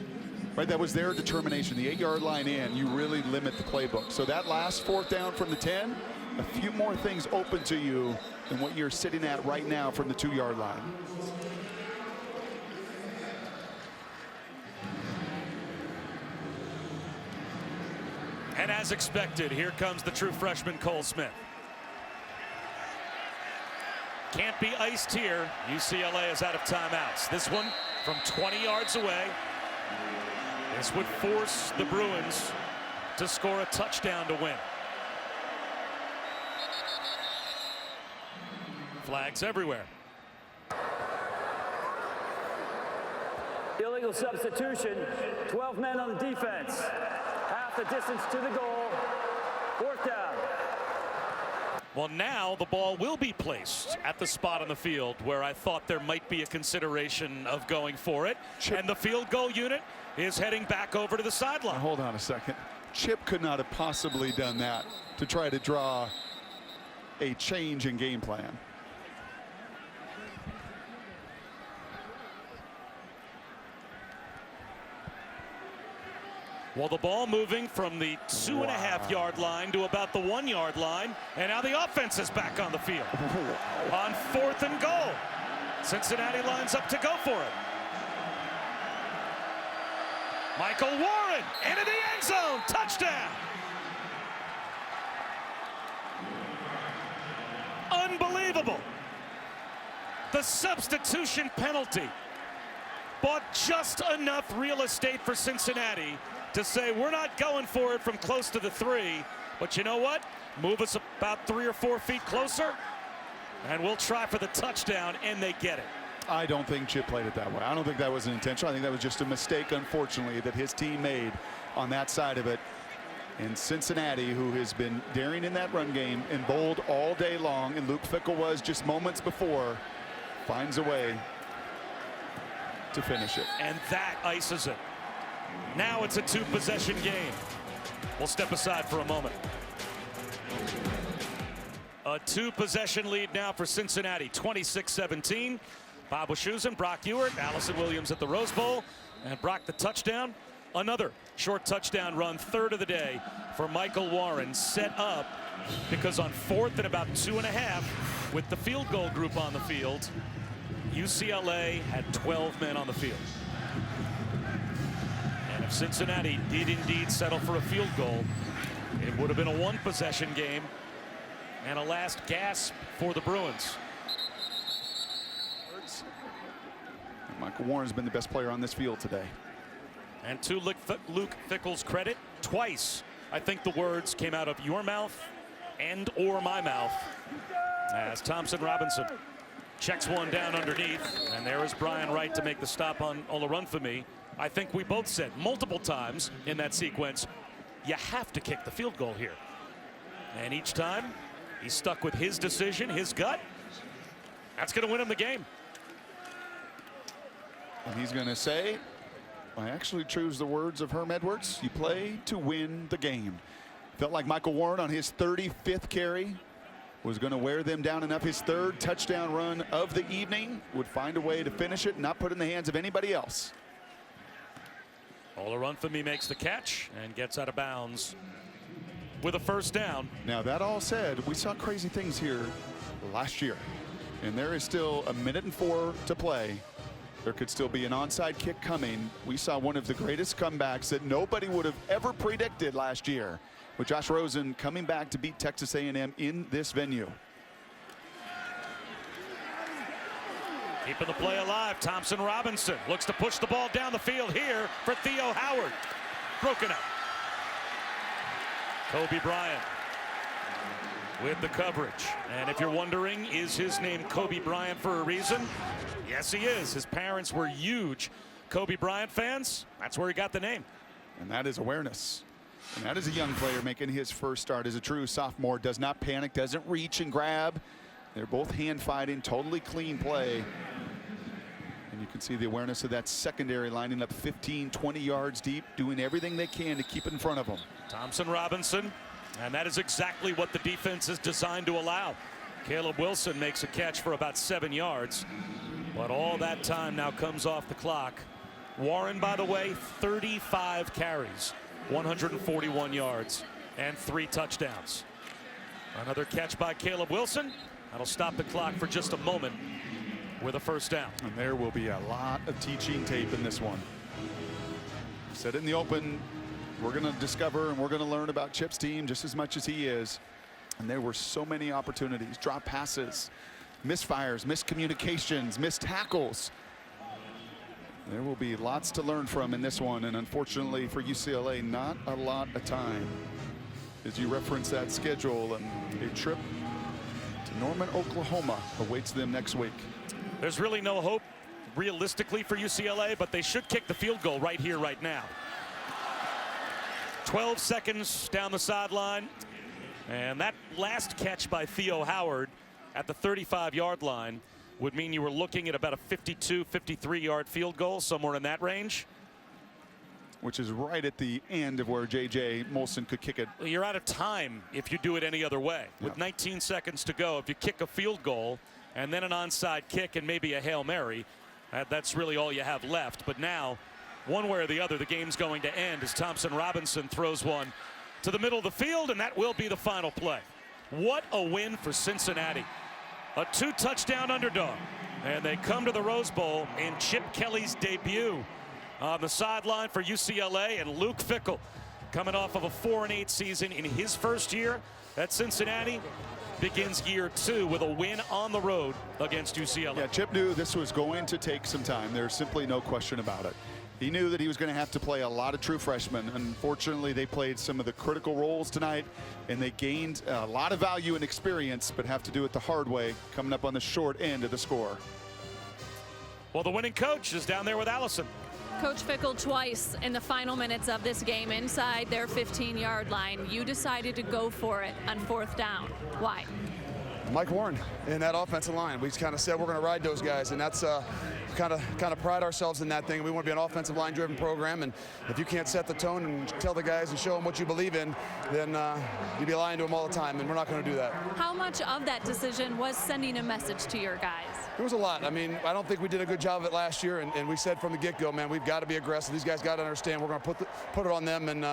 Right, that was their determination. The 8-yard line in, you really limit the playbook. So that last 4th down from the 10, a few more things open to you than what you're sitting at right now from the 2-yard line. And as expected, here comes the true freshman Cole Smith. Can't be iced here. UCLA is out of timeouts. This one from 20 yards away. This would force the Bruins to score a touchdown to win. Flags everywhere. Illegal substitution. 12 men on the defense. Half the distance to the goal. 4th down. Well, now the ball will be placed at the spot on the field where I thought there might be a consideration of going for it. And the field goal unit is heading back over to the sideline. Now, hold on a second. Chip could not have possibly done that to try to draw a change in game plan. Well, the ball moving from the 2.5-yard line to about the 1-yard line. And now the offense is back on the field. On 4th and goal. Cincinnati lines up to go for it. Michael Warren into the end zone. Touchdown. Unbelievable. The substitution penalty bought just enough real estate for Cincinnati to say we're not going for it from close to the 3, but you know what? Move us about 3 or 4 feet closer and we'll try for the touchdown, and they get it. I don't think Chip played it that way. I don't think that was an intention. I think that was just a mistake, unfortunately, that his team made on that side of it. And Cincinnati, who has been daring in that run game and bold all day long, and Luke Fickell was just moments before, finds a way to finish it. And that ices it. Now it's a 2-possession game. We'll step aside for a moment. A 2-possession lead now for Cincinnati, 26-17. Bob Wischusen, Brock Ewert, Allison Williams at the Rose Bowl, and Brock the touchdown. Another short touchdown run, 3rd of the day for Michael Warren, set up because on 4th and about 2.5 with the field goal group on the field, UCLA had 12 men on the field. And if Cincinnati did indeed settle for a field goal, it would have been a 1-possession game and a last gasp for the Bruins. Michael Warren's been the best player on this field today. And to Luke Fickell's credit, twice I think the words came out of your mouth and or my mouth as Thompson Robinson checks one down underneath, and there is Brian Wright to make the stop on Olarunfemi. I think we both said multiple times in that sequence, you have to kick the field goal here. And each time he's stuck with his decision, his gut. That's going to win him the game. And he's going to say, I actually choose the words of Herm Edwards. You play to win the game. Felt like Michael Warren on his 35th carry was going to wear them down enough. His 3rd touchdown run of the evening would find a way to finish it and not put it in the hands of anybody else. Olarunfemi makes the catch and gets out of bounds with a 1st down. Now, that all said, we saw crazy things here last year, and there is still 1:04 to play. There could still be an onside kick coming. We saw one of the greatest comebacks that nobody would have ever predicted last year, with Josh Rosen coming back to beat Texas A&M in this venue. Keeping the play alive, Thompson Robinson looks to push the ball down the field here for Theo Howard. Broken up. Kobe Bryant with the coverage. And if you're wondering, is his name Kobe Bryant for a reason? Yes, he is. His parents were huge Kobe Bryant fans. That's where he got the name. And that is awareness. And that is a young player making his first start as a true sophomore. Does not panic, doesn't reach and grab. They're both hand fighting, totally clean play. And you can see the awareness of that secondary lining up 15, 20 yards deep, doing everything they can to keep it in front of them. Thompson Robinson, and that is exactly what the defense is designed to allow. Caleb Wilson makes a catch for about 7 yards, but all that time now comes off the clock. Warren, by the way, 35 carries, 141 yards, and 3 touchdowns. Another catch by Caleb Wilson. That'll stop the clock for just a moment with a first down. And there will be a lot of teaching tape in this one. Said it in the open, we're going to discover and we're going to learn about Chip's team just as much as he is. And there were so many opportunities, drop passes, misfires, miscommunications, missed tackles. There will be lots to learn from in this one, and unfortunately for UCLA, not a lot of time. As you reference that schedule, and a trip to Norman, Oklahoma awaits them next week. There's really no hope realistically for UCLA, but they should kick the field goal right here, right now. 12 seconds down the sideline, and that last catch by Theo Howard at the 35-yard line would mean you were looking at about a 52, 53-yard field goal, somewhere in that range. Which is right at the end of where J.J. Molson could kick it. Well, you're out of time if you do it any other way. Yeah. With 19 seconds to go, if you kick a field goal and then an onside kick and maybe a Hail Mary, that's really all you have left. But now, one way or the other, the game's going to end as Thompson Robinson throws one to the middle of the field, and that will be the final play. What a win for Cincinnati. A 2-touchdown underdog, and they come to the Rose Bowl in Chip Kelly's debut on the sideline for UCLA, and Luke Fickell coming off of a 4-8 season in his first year at Cincinnati begins year 2 with a win on the road against UCLA. Yeah, Chip knew this was going to take some time. There's simply no question about it. He knew that he was going to have to play a lot of true freshmen. Unfortunately, they played some of the critical roles tonight, and they gained a lot of value and experience, but have to do it the hard way, coming up on the short end of the score. Well, the winning coach is down there with Allison. Coach Fickell, twice in the final minutes of this game inside their 15-yard line, you decided to go for it on 4th down. Why? Mike Warren in that offensive line. We kind of said we're going to ride those guys, and that's kind of pride ourselves in that thing. We want to be an offensive line driven program, and if you can't set the tone and tell the guys and show them what you believe in, then you'd be lying to them all the time, and we're not going to do that. How much of that decision was sending a message to your guys? It was a lot. I mean, I don't think we did a good job of it last year, and we said from the get-go, man, we've got to be aggressive. These guys got to understand we're going to put it on them, and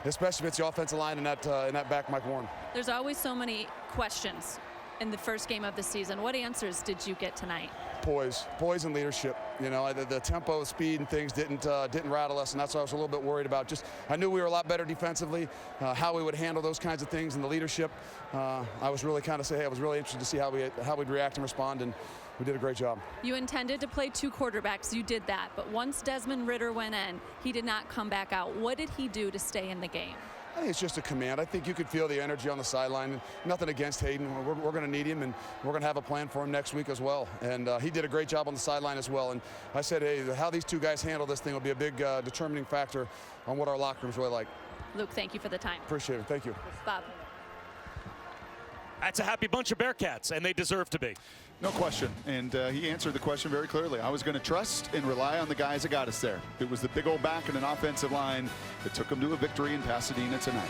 especially if it's the offensive line and that back Mike Warren. There's always so many questions in the first game of the season. What answers did you get tonight? Poise and leadership. You know, the tempo, speed, and things didn't rattle us, and that's what I was a little bit worried about. Just I knew we were a lot better defensively, how we would handle those kinds of things, and the leadership. I was really I was really interested to see how we'd react and respond, and we did a great job. You intended to play 2 quarterbacks. You did that, but once Desmond Ridder went in, he did not come back out. What did he do to stay in the game? I think it's just a command. I think you could feel the energy on the sideline. Nothing against Hayden. We're going to need him, and we're going to have a plan for him next week as well. And he did a great job on the sideline as well. And I said, hey, how these 2 guys handle this thing will be a big determining factor on what our locker room's really like. Luke, thank you for the time. Appreciate it. Thank you. Bob. That's a happy bunch of Bearcats, and they deserve to be. No question, and he answered the question very clearly. I was going to trust and rely on the guys that got us there. It was the big old back and an offensive line that took them to a victory in Pasadena tonight.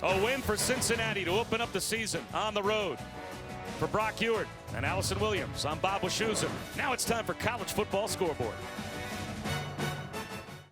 A win for Cincinnati to open up the season on the road. For Brock Ewart and Allison Williams, I'm Bob Wischusen. Now it's time for College Football Scoreboard.